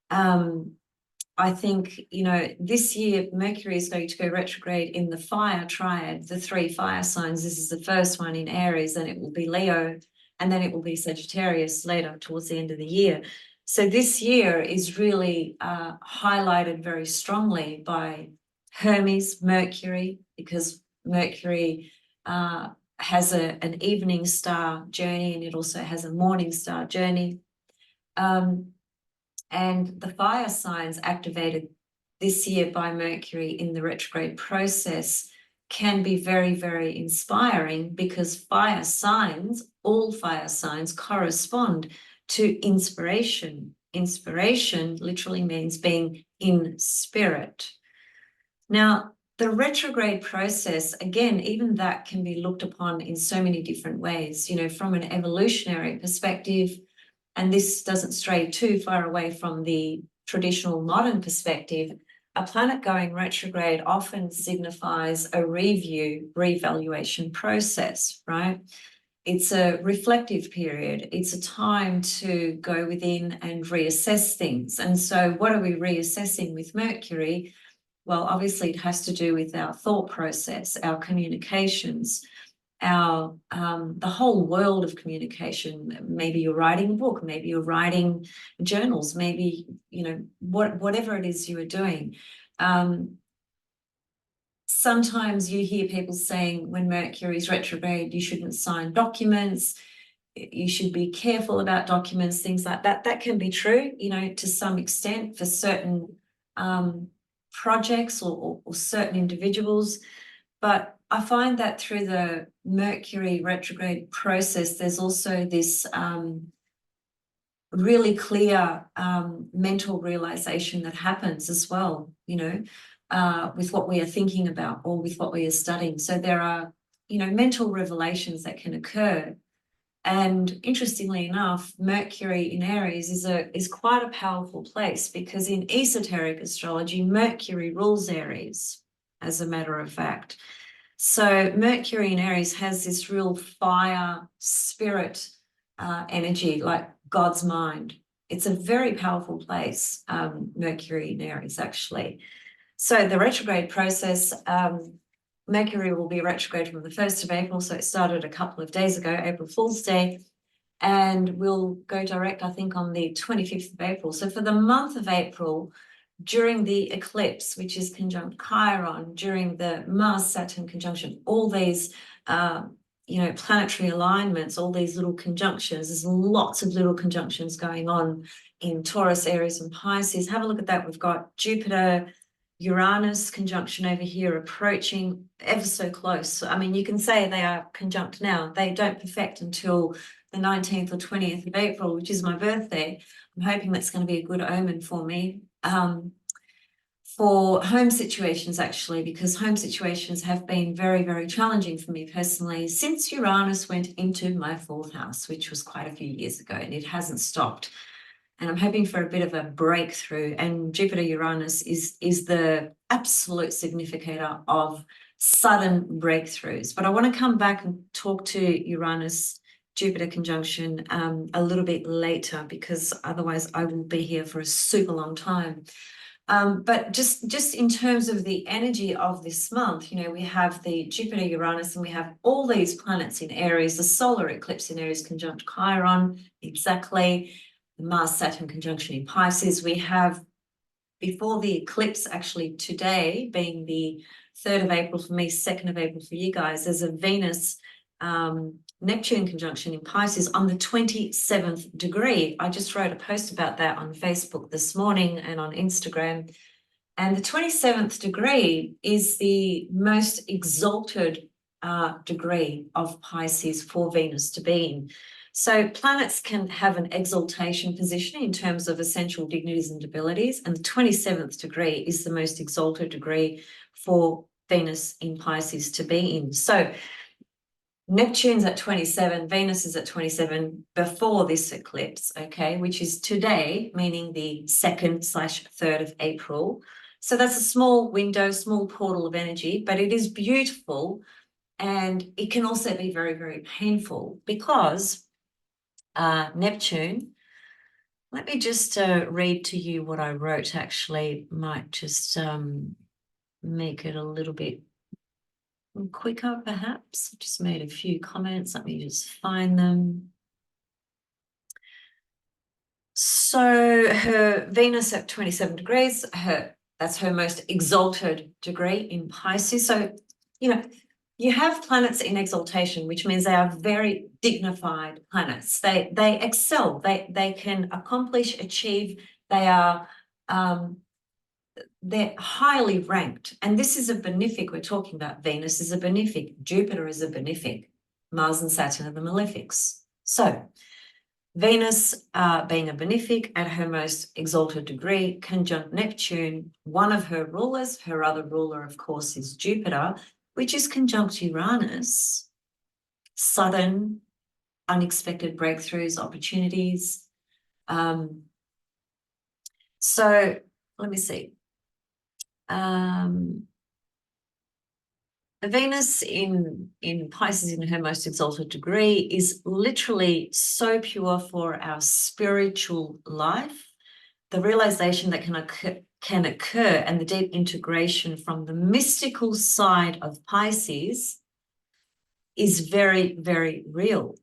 I think, you know, this year Mercury is going to go retrograde in the fire triad, the three fire signs. This is the first one in Aries, and it will be Leo, and then it will be Sagittarius later towards the end of the year. So this year is really highlighted very strongly by Hermes, Mercury, because Mercury has an evening star journey, and it also has a morning star journey. And the fire signs activated this year by Mercury in the retrograde process can be very, very inspiring, because fire signs, all fire signs, correspond to inspiration. Inspiration literally means being in spirit. Now, the retrograde process, again, even that can be looked upon in so many different ways, you know, from an evolutionary perspective. And this doesn't stray too far away from the traditional modern perspective. A planet going retrograde often signifies a review, reevaluation process, right? It's a reflective period. It's a time to go within and reassess things. And so what are we reassessing with Mercury? Well, obviously it has to do with our thought process, our communications, our the whole world of communication. Maybe you're writing a book, maybe you're writing journals, maybe, you know, whatever it is you are doing. Sometimes you hear people saying when Mercury is retrograde, you shouldn't sign documents, you should be careful about documents, things like that. That can be true, you know, to some extent for certain projects or certain individuals. But I find that through the Mercury retrograde process, there's also this really clear mental realization that happens as well, you know, with what we are thinking about or with what we are studying. So there are, you know, mental revelations that can occur. And interestingly enough, Mercury in Aries is quite a powerful place, because in esoteric astrology, Mercury rules Aries, as a matter of fact. So Mercury in Aries has this real fire spirit energy, like God's mind. It's a very powerful place, Mercury in Aries, actually. So the retrograde process, Mercury will be retrograde from the 1st of April. So it started a couple of days ago, April Fool's Day, and will go direct, I think, on the 25th of April. So for the month of April, during the eclipse, which is conjunct Chiron, during the Mars-Saturn conjunction, all these, planetary alignments, all these little conjunctions, there's lots of little conjunctions going on in Taurus, Aries, and Pisces. Have a look at that. We've got Jupiter, Uranus conjunction over here approaching ever so close. I mean, you can say they are conjunct now. They don't perfect until the 19th or 20th of April, which is my birthday. I'm hoping that's going to be a good omen for me. For home situations, actually, because home situations have been very, very challenging for me personally since Uranus went into my 4th house, which was quite a few years ago, and it hasn't stopped. And I'm hoping for a bit of a breakthrough. And Jupiter-Uranus is the absolute significator of sudden breakthroughs. But I want to come back and talk to Uranus-Jupiter conjunction a little bit later, because otherwise I will be here for a super long time. But just in terms of the energy of this month, we have the Jupiter-Uranus, and we have all these planets in Aries, the solar eclipse in Aries conjunct Chiron, exactly. Mars-Saturn conjunction in Pisces. We have, before the eclipse, actually today being the 3rd of April for me, 2nd of April for you guys, there's a Venus Neptune conjunction in Pisces on the 27th degree. I just wrote a post about that on Facebook this morning and on Instagram. And the 27th degree is the most exalted degree of Pisces for Venus to be in. So planets can have an exaltation position in terms of essential dignities and abilities, and the 27th degree is the most exalted degree for Venus in Pisces to be in. So Neptune's at 27, Venus is at 27 before this eclipse, okay, which is today, meaning the 2nd/3rd of April. So that's a small window, small portal of energy, but it is beautiful, and it can also be very, very painful because Neptune, let me just read to you what I wrote, actually, might just make it a little bit quicker, perhaps. Just made a few comments. Let me just find them. So her Venus at 27 degrees, that's her most exalted degree in Pisces. So, you have planets in exaltation, which means they are very dignified planets. They excel. They can accomplish, achieve. They are they're highly ranked. And this is a benefic. We're talking about Venus is a benefic. Jupiter is a benefic. Mars and Saturn are the malefics. So Venus being a benefic at her most exalted degree, conjunct Neptune, one of her rulers, her other ruler, of course, is Jupiter, which is conjunct Uranus, sudden, unexpected breakthroughs, opportunities. So let me see. Venus in Pisces in her most exalted degree is literally so pure for our spiritual life. The realization that can occur and the deep integration from the mystical side of Pisces is very, very real.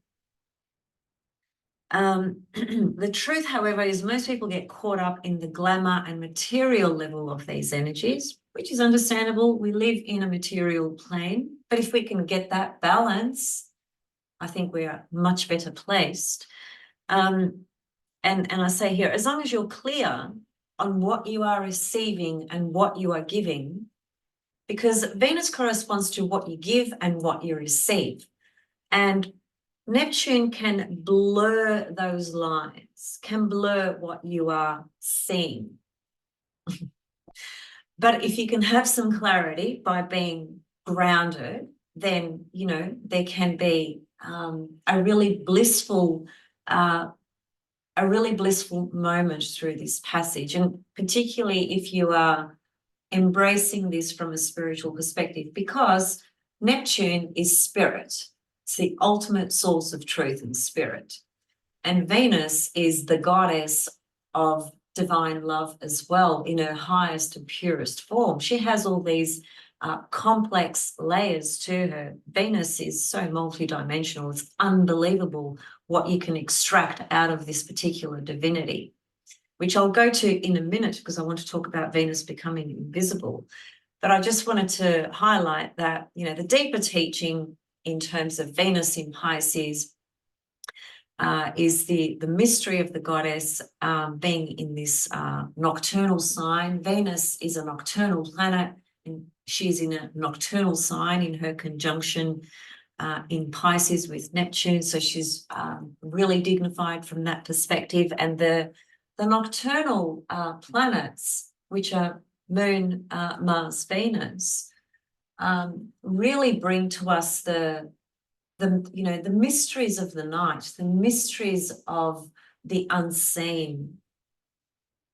The truth, however, is most people get caught up in the glamour and material level of these energies, which is understandable. We live in a material plane, but if we can get that balance, I think we are much better placed. And I say here, as long as you're clear on what you are receiving and what you are giving, because Venus corresponds to what you give and what you receive. And Neptune can blur those lines, can blur what you are seeing. But if you can have some clarity by being grounded, then, there can be a really blissful moment through this passage. And particularly if you are embracing this from a spiritual perspective, because Neptune is spirit. It's the ultimate source of truth and spirit. And Venus is the goddess of divine love as well, in her highest and purest form. She has all these complex layers to her. Venus is so multidimensional. It's unbelievable what you can extract out of this particular divinity, which I'll go to in a minute because I want to talk about Venus becoming invisible. But I just wanted to highlight that, you know, the deeper teaching in terms of Venus in Pisces is the mystery of the goddess being in this nocturnal sign. Venus is a nocturnal planet, and she's in a nocturnal sign in her conjunction in Pisces with Neptune. So she's really dignified from that perspective. And the nocturnal planets, which are Moon, Mars, Venus, really bring to us the mysteries of the night, the mysteries of the unseen.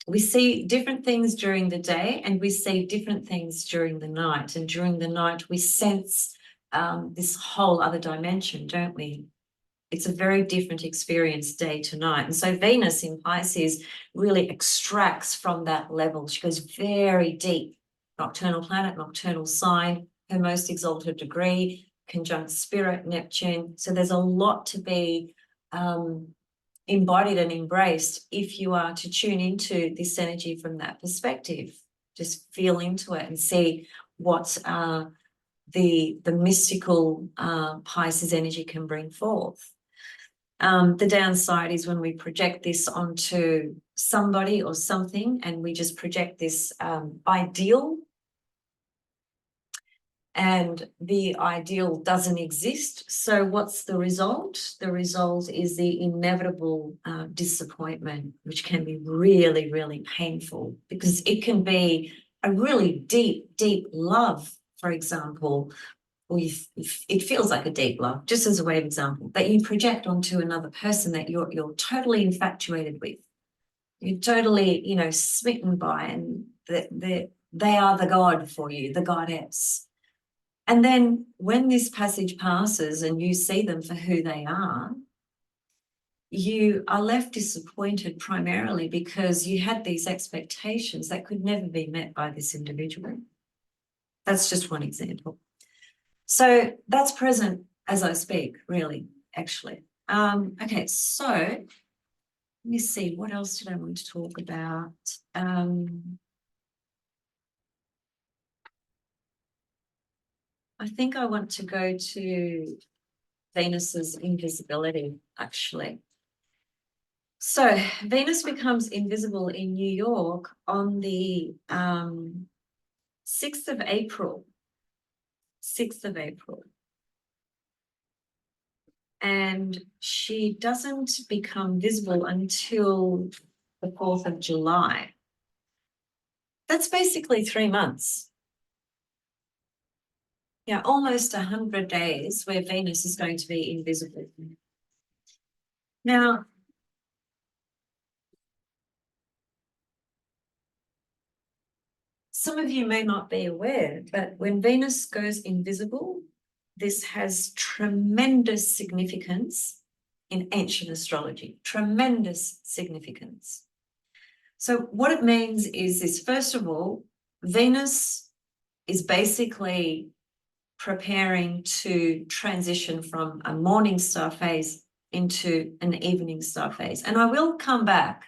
We see different things during the day and we see different things during the night. And during the night, we sense this whole other dimension, don't we? It's a very different experience day to night. And so Venus in Pisces really extracts from that level. She goes very deep. Nocturnal planet, nocturnal sign, her most exalted degree, conjunct spirit, Neptune. So there's a lot to be embodied and embraced if you are to tune into this energy from that perspective. Just feel into it and see what the mystical Pisces energy can bring forth. The downside is when we project this onto somebody or something and we just project this ideal, and the ideal doesn't exist. So what's the result? The result is the inevitable disappointment, which can be really, really painful, because it can be a really deep, deep love, for example, or it feels like a deep love, just as a way of example, that you project onto another person that you're totally infatuated with. You're totally, you know, smitten by, and they are the god for you, the goddess. And then when this passage passes and you see them for who they are, you are left disappointed primarily because you had these expectations that could never be met by this individual. That's just one example. So that's present as I speak, really, actually. Okay, so let me see, what else did I want to talk about? I think I want to go to Venus's invisibility, actually. So Venus becomes invisible in New York on the 6th of April. 6th of April. And she doesn't become visible until the 4th of July. That's basically 3 months. Yeah, almost 100 days where Venus is going to be invisible. Now, some of you may not be aware, but when Venus goes invisible, this has tremendous significance in ancient astrology, tremendous significance. So what it means is this: first of all, Venus is basically preparing to transition from a morning star phase into an evening star phase. And I will come back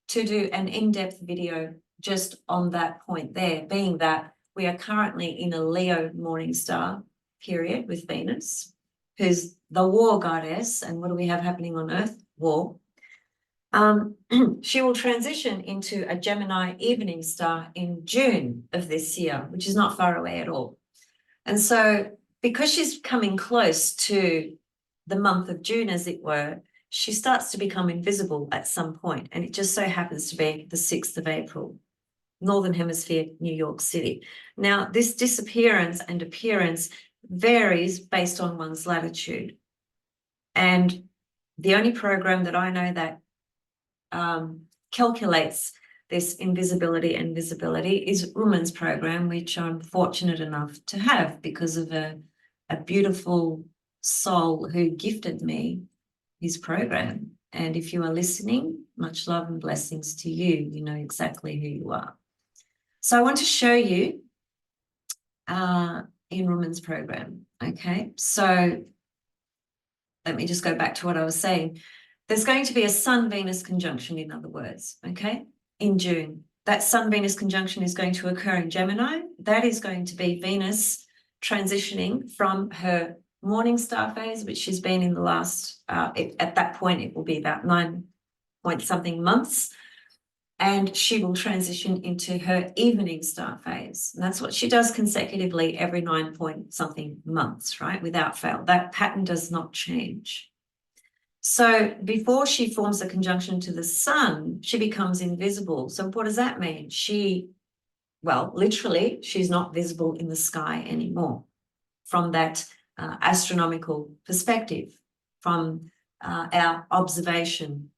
to do an in-depth video just on that point there, being that we are currently in a Leo morning star period with Venus, who's the war goddess. And what do we have happening on Earth? War. She will transition into a Gemini evening star in June of this year, which is not far away at all. And so because she's coming close to the month of June, as it were, she starts to become invisible at some point. And it just so happens to be the 6th of April, Northern Hemisphere, New York City. Now, this disappearance and appearance varies based on one's latitude. And the only program that I know that calculates this invisibility and visibility is Uman's program, which I'm fortunate enough to have because of a beautiful soul who gifted me his program. And if you are listening, much love and blessings to you. You know exactly who you are. So I want to show you in Women's program. Okay, so let me just go back to what I was saying. There's going to be a Sun-Venus conjunction, in other words, okay, in June. That Sun-Venus conjunction is going to occur in Gemini. That is going to be Venus transitioning from her morning star phase, which she's been in the last, at that point, it will be about 9-point-something months. And she will transition into her evening star phase. And that's what she does consecutively every 9-point-something months, right? Without fail. That pattern does not change. So before she forms a conjunction to the sun, she becomes invisible. So what does that mean? Well, literally, she's not visible in the sky anymore from that astronomical perspective, from our observation.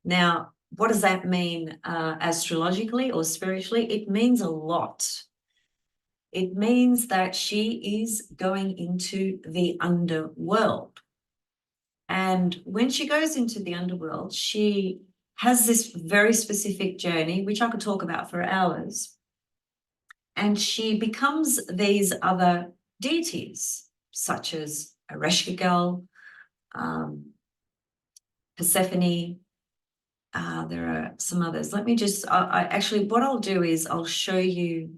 Now, what does that mean astrologically or spiritually? It means a lot. It means that she is going into the underworld. And when she goes into the underworld, she has this very specific journey, which I could talk about for hours. And she becomes these other deities, such as Ereshkigal, Persephone. There are some others. Let me just, actually, what I'll do is I'll show you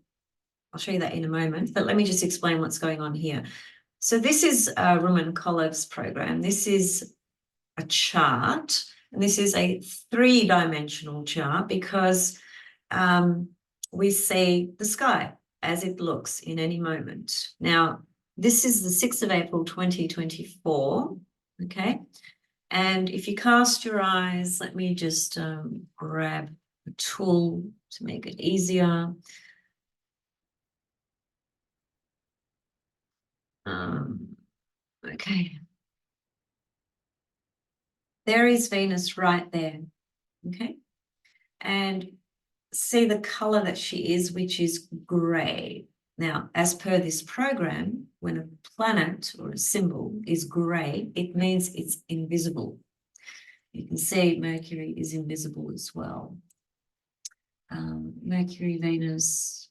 that in a moment, but let me just explain what's going on here. So this is Rumen Kolev's program. This is a chart, and this is a 3-dimensional chart because we see the sky as it looks in any moment. Now, this is the 6th of April, 2024, okay? And if you cast your eyes, let me just grab a tool to make it easier. Okay. There is Venus right there, okay? And see the color that she is, which is gray. Now, as per this program, when a planet or a symbol is gray, it means it's invisible. You can see Mercury is invisible as well. Mercury, Venus,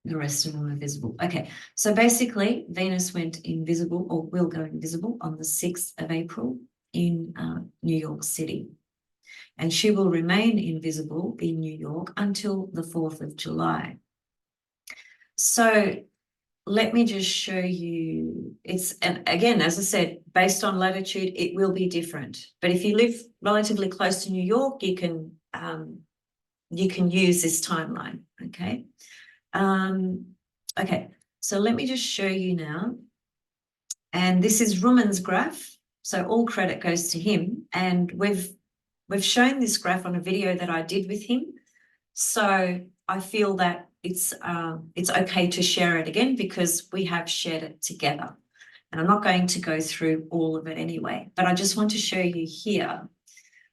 the rest of them are visible. Okay, so basically Venus went invisible or will go invisible on the 6th of April in New York City. And she will remain invisible in New York until the 4th of July. So let me just show you, and again, as I said, based on latitude, it will be different. But if you live relatively close to New York, you can use this timeline, okay? Okay, so let me just show you now. And this is Rumen's graph. So all credit goes to him. And we've shown this graph on a video that I did with him. So I feel that it's okay to share it again because we have shared it together. And I'm not going to go through all of it anyway, but I just want to show you here.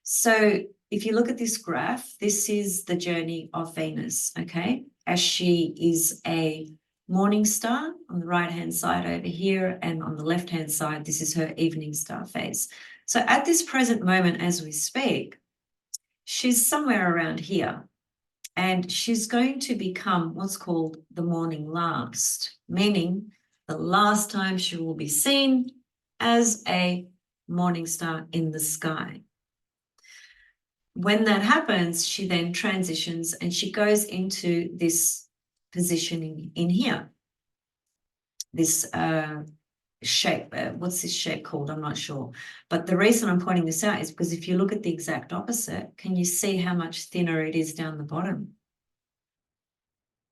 So if you look at this graph, this is the journey of Venus, okay? As she is a morning star on the right-hand side over here, and on the left-hand side, this is her evening star phase. So at this present moment, as we speak, she's somewhere around here, and she's going to become what's called the morning last, meaning the last time she will be seen as a morning star in the sky. When that happens, she then transitions and she goes into this position in here, this shape. What's this shape called? I'm not sure. But the reason I'm pointing this out is because if you look at the exact opposite, can you see how much thinner it is down the bottom?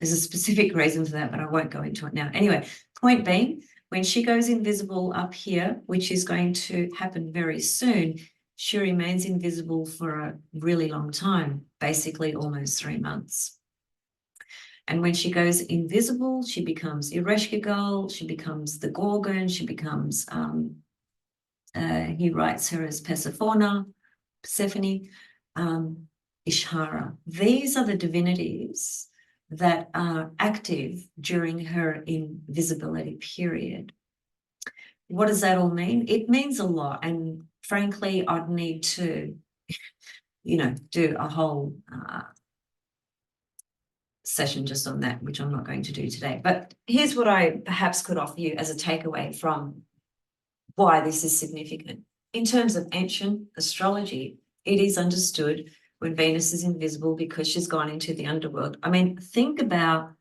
There's a specific reason for that, but I won't go into it now. Anyway, point being, when she goes invisible up here, which is going to happen very soon, she remains invisible for a really long time, basically almost 3 months. And when she goes invisible, she becomes Ereshkigal, she becomes the Gorgon, she becomes, he writes her as Persephone, Ishara. These are the divinities that are active during her invisibility period. what does that all mean? It means a lot. And frankly, I'd need to, do a whole session just on that, which I'm not going to do today. But here's what I perhaps could offer you as a takeaway from why this is significant. In terms of ancient astrology, it is understood when Venus is invisible because she's gone into the underworld. I mean, think about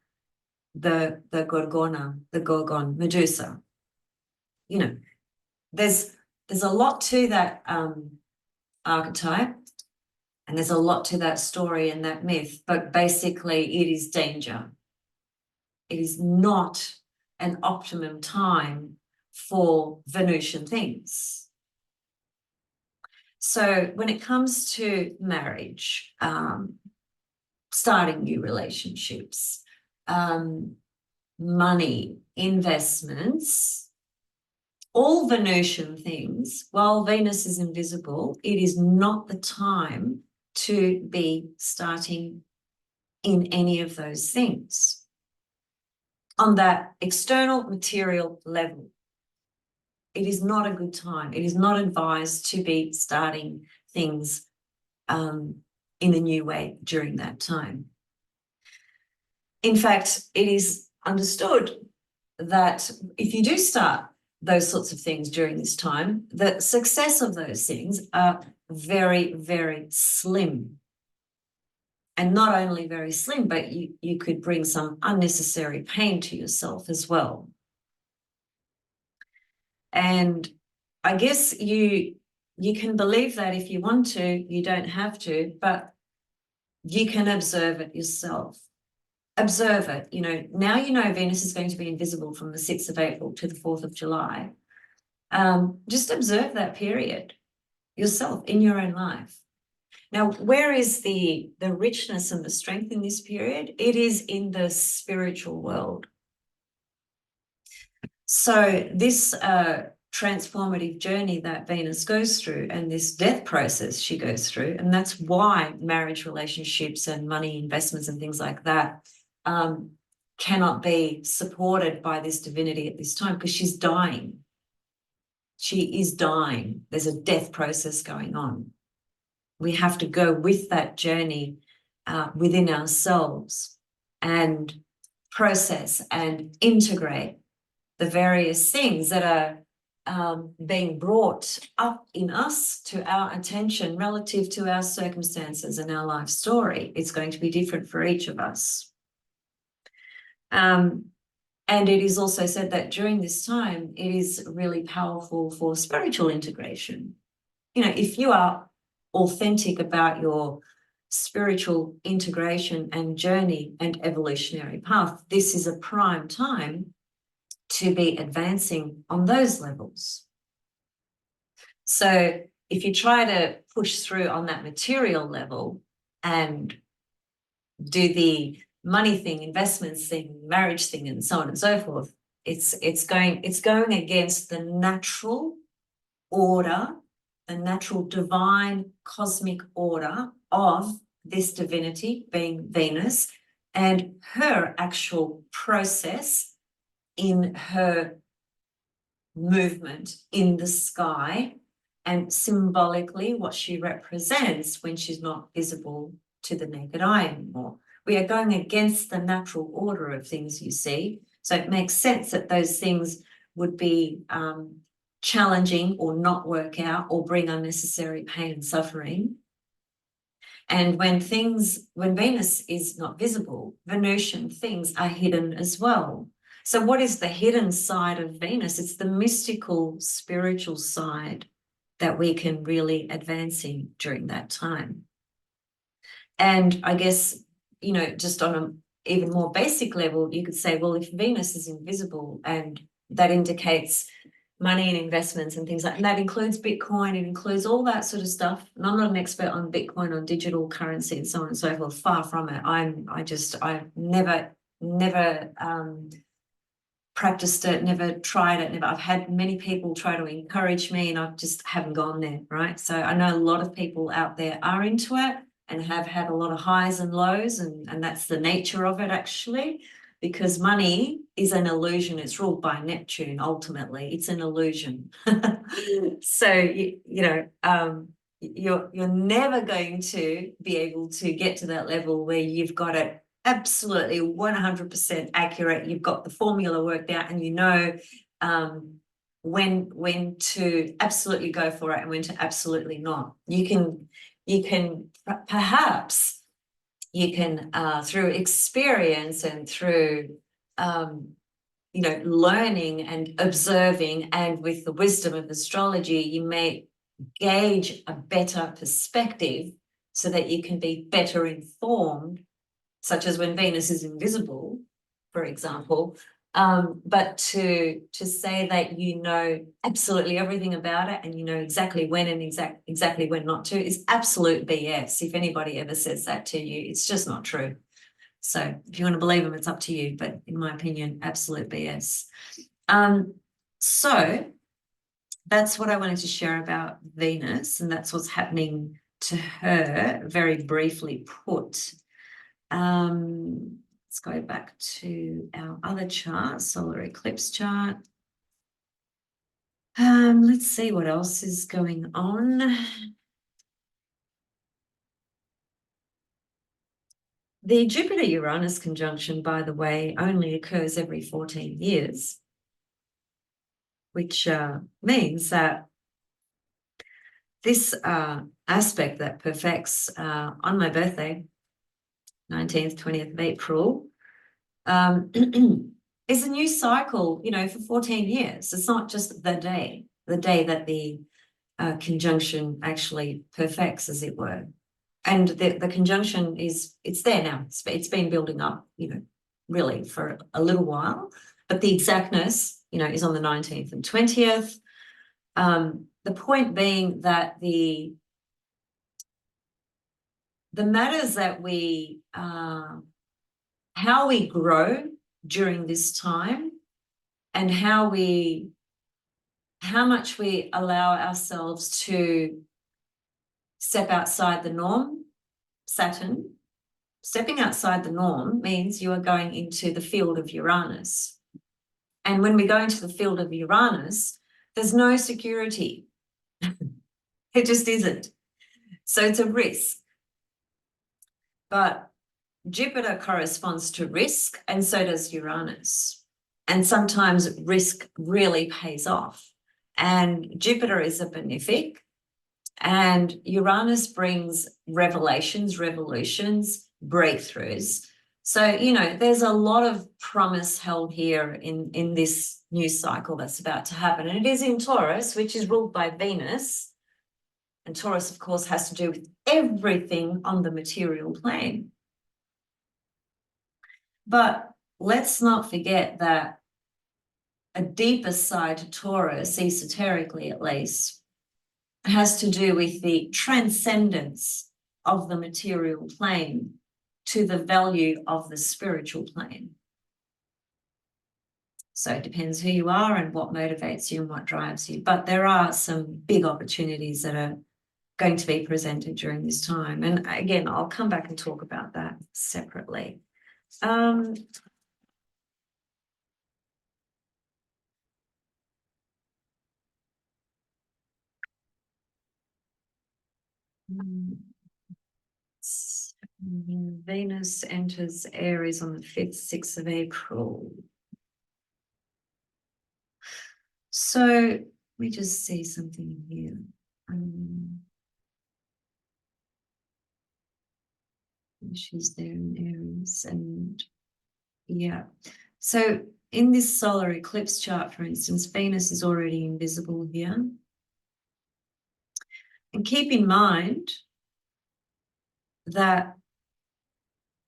the Gorgon, Medusa. There's a lot to that archetype, and there's a lot to that story and that myth, but basically it is danger. It is not an optimum time for Venusian things. So when it comes to marriage, starting new relationships, money, investments, all Venusian things, while Venus is invisible, it is not the time to be starting in any of those things on that external material level. It is not a good time. It is not advised to be starting things in a new way during that time. In fact, it is understood that if you do start those sorts of things during this time, the success of those things are very, very slim. And not only very slim, but you could bring some unnecessary pain to yourself as well. And I guess you can believe that if you want to, you don't have to, but you can observe it yourself. Observe it. Now Venus is going to be invisible from the 6th of April to the 4th of July. Just observe that period yourself in your own life. Now, where is the richness and the strength in this period? It is in the spiritual world. So this transformative journey that Venus goes through and this death process she goes through, and that's why marriage relationships and money investments and things like that cannot be supported by this divinity at this time, because she's dying. She is dying. There's a death process going on. We have to go with that journey within ourselves and process and integrate the various things that are being brought up in us to our attention relative to our circumstances and our life story. It's going to be different for each of us. And it is also said that during this time, it is really powerful for spiritual integration. If you are authentic about your spiritual integration and journey and evolutionary path, this is a prime time to be advancing on those levels. So if you try to push through on that material level and do the money thing, investments thing, marriage thing, and so on and so forth, it's going against the natural order, the natural divine cosmic order of this divinity being Venus and her actual process in her movement in the sky, and symbolically what she represents when she's not visible to the naked eye anymore. We are going against the natural order of things, you see. So it makes sense that those things would be challenging or not work out or bring unnecessary pain and suffering. And when Venus is not visible, Venusian things are hidden as well. So what is the hidden side of Venus? It's the mystical, spiritual side that we can really advance in during that time. And I guess, just on an even more basic level, you could say, well, if Venus is invisible and that indicates money and investments and things like that, and that includes Bitcoin, it includes all that sort of stuff. And I'm not an expert on Bitcoin, on digital currency and so on and so forth, far from it. I've never practiced it, never tried it, I've had many people try to encourage me and I just haven't gone there, right? So I know a lot of people out there are into it and have had a lot of highs and lows, and that's the nature of it actually. because money is an illusion. It's ruled by Neptune. Ultimately, it's an illusion. So you're never going to be able to get to that level where you've got it absolutely 100% accurate. You've got the formula worked out, and you know when to absolutely go for it and when to absolutely not. You can perhaps through experience and through learning and observing, and with the wisdom of astrology, you may gauge a better perspective so that you can be better informed, such as when Venus is invisible, for example. But to say that you know absolutely everything about it and you know exactly when and exactly when not to is absolute BS. If anybody ever says that to you, it's just not true. So if you want to believe them, it's up to you. But in my opinion, absolute BS. So that's what I wanted to share about Venus, and that's what's happening to her, very briefly put. Let's go back to our other chart, solar eclipse chart. Let's see what else is going on. The Jupiter-Uranus conjunction, by the way, only occurs every 14 years, which means that this aspect that perfects on my birthday, 19th, 20th of April, is a new cycle, for 14 years. It's not just the day that the conjunction actually perfects, as it were. And the conjunction it's there now. It's been building up, really for a little while. But the exactness, is on the 19th and 20th. The point being that the matters that we, how we grow during this time, and how much we allow ourselves to step outside the norm. Saturn, stepping outside the norm means you are going into the field of Uranus. And when we go into the field of Uranus, there's no security. It just isn't. So it's a risk. But Jupiter corresponds to risk, and so does Uranus. And sometimes risk really pays off. And Jupiter is a benefic, and Uranus brings revelations, revolutions, breakthroughs. So, there's a lot of promise held here in this new cycle that's about to happen. And it is in Taurus, which is ruled by Venus. And Taurus, of course, has to do with everything on the material plane. But let's not forget that a deeper side to Taurus, esoterically at least, has to do with the transcendence of the material plane to the value of the spiritual plane. So it depends who you are and what motivates you and what drives you. But there are some big opportunities that are going to be presented during this time. And again, I'll come back and talk about that separately. Venus enters Aries on the 5th, 6th of April. So let me just see something here. She's there in Aries, and yeah. So in this solar eclipse chart, for instance, Venus is already invisible here. And keep in mind that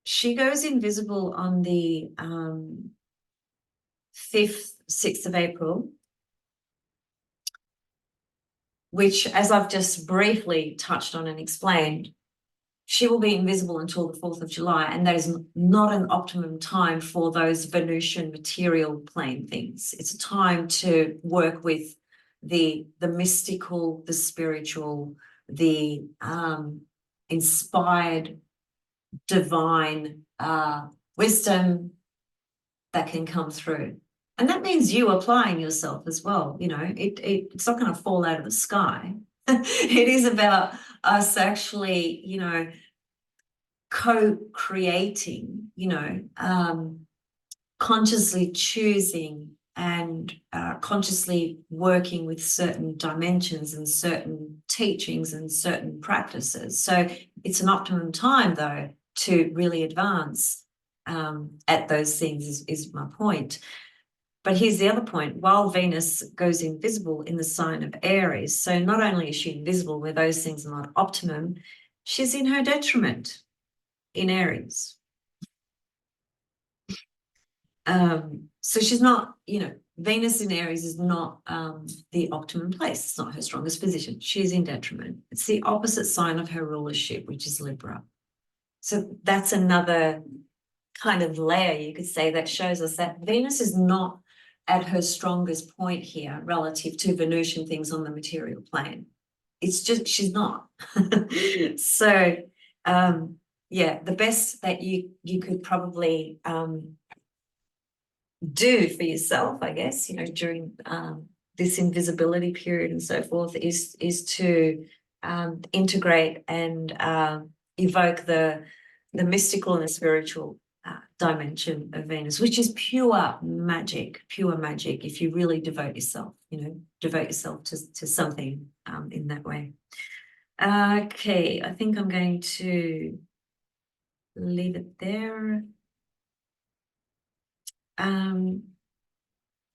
she goes invisible on the 5th, 6th of April, which, as I've just briefly touched on and explained, she will be invisible until the 4th of July, and that is not an optimum time for those Venusian material plane things. It's a time to work with the mystical, the spiritual, the inspired, divine wisdom, that can come through. And that means you applying yourself as well. You know, it's not going to fall out of the sky. It is about us actually, you know, co-creating, you know, consciously choosing and consciously working with certain dimensions and certain teachings and certain practices. So it's an optimum time, though, to really advance at those things is my point. But here's the other point. While Venus goes invisible in the sign of Aries, so not only is she invisible where those things are not optimum, she's in her detriment in Aries. So she's not, you know, Venus in Aries is not the optimum place. It's not her strongest position. She's in detriment. It's the opposite sign of her rulership, which is Libra. So that's another kind of layer, you could say, that shows us that Venus is not at her strongest point here relative to Venusian things on the material plane. It's just, she's not. So, yeah, the best that you could probably do for yourself, I guess, you know, during this invisibility period and so forth, is to integrate and evoke the mystical and the spiritual dimension of Venus, which is pure magic. If you really devote yourself, you know, devote yourself to something in that way. Okay, I think I'm going to leave it there. Don't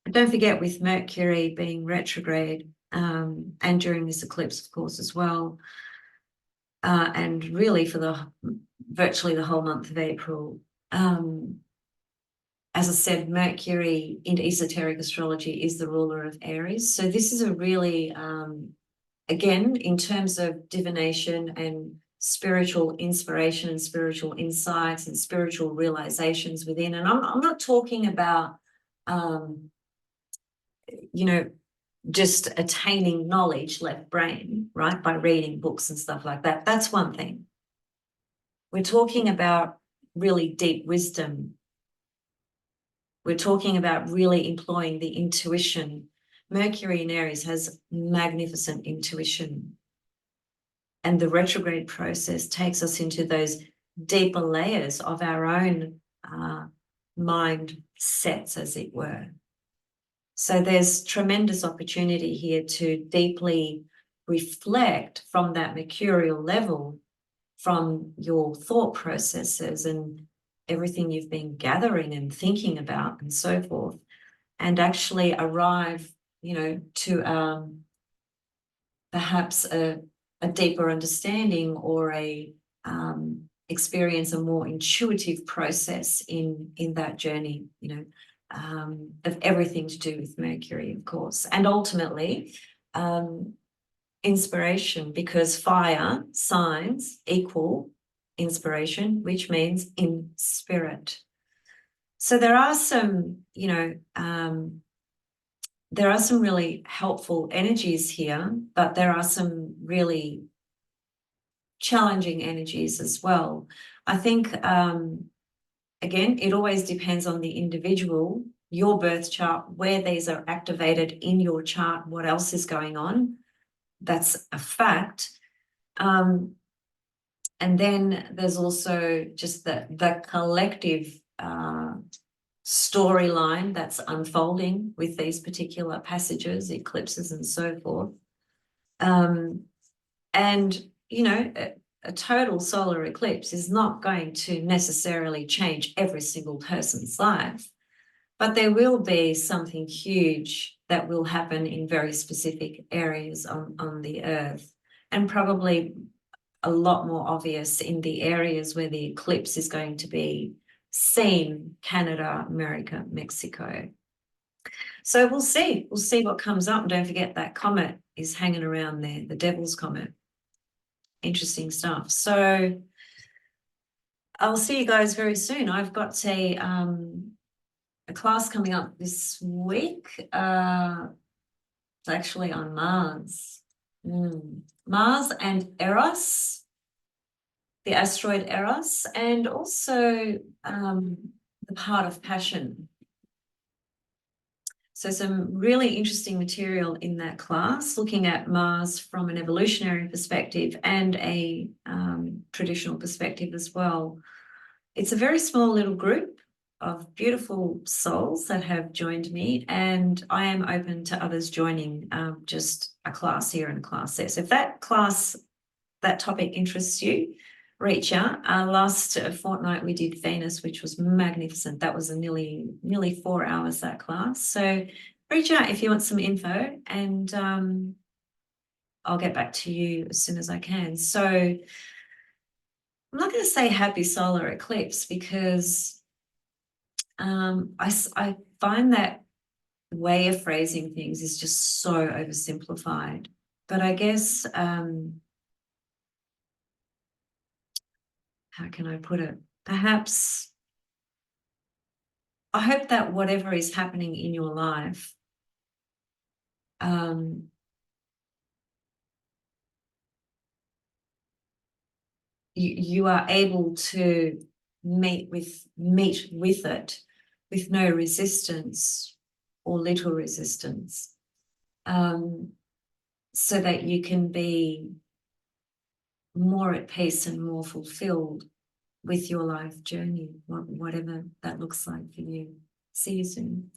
forget, with Mercury being retrograde and during this eclipse, of course, as well, and really for virtually the whole month of April, as I said, Mercury in esoteric astrology is the ruler of Aries. So this is a really, again, in terms of divination and spiritual inspiration and spiritual insights and spiritual realizations within. And I'm not talking about, you know, just attaining knowledge, left brain, right, by reading books and stuff like that. That's one thing. We're talking about really deep wisdom. We're talking about really employing the intuition. Mercury in Aries has magnificent intuition. And the retrograde process takes us into those deeper layers of our own mind sets, as it were. So there's tremendous opportunity here to deeply reflect from that mercurial level, from your thought processes and everything you've been gathering and thinking about and so forth, and actually arrive, you know, to perhaps a deeper understanding or experience a more intuitive process in that journey, you know, of everything to do with Mercury, of course, and ultimately inspiration, because fire signs equal inspiration, which means in spirit. So there are some, you know, there are some really helpful energies here, but there are some really challenging energies as well. I think, again, it always depends on the individual, your birth chart, where these are activated in your chart, what else is going on. That's a fact. And then there's also just the collective storyline that's unfolding with these particular passages, eclipses, and so forth. And, you know, a total solar eclipse is not going to necessarily change every single person's life, but there will be something huge that will happen in very specific areas on the earth, and probably a lot more obvious in the areas where the eclipse is going to be seen: Canada, America, Mexico. So we'll see what comes up. And don't forget that comet is hanging around there, the Devil's Comet. Interesting stuff. So I'll see you guys very soon. I've got a class coming up this week. It's actually on Mars. Mars and Eros, the asteroid Eros, and also the part of passion. So some really interesting material in that class, looking at Mars from an evolutionary perspective and a traditional perspective as well. It's a very small little group of beautiful souls that have joined me, and I am open to others joining, just a class here and a class there. So if that topic interests you, reach out. Last fortnight we did Venus, which was magnificent. That was a nearly 4 hours, that class. So reach out if you want some info, and I'll get back to you as soon as I can. So I'm not going to say happy solar eclipse, because I find that way of phrasing things is just so oversimplified. But I guess, how can I put it? Perhaps I hope that whatever is happening in your life, you are able to meet with it with no resistance or little resistance, so that you can be more at peace and more fulfilled with your life journey, whatever that looks like for you. See you soon.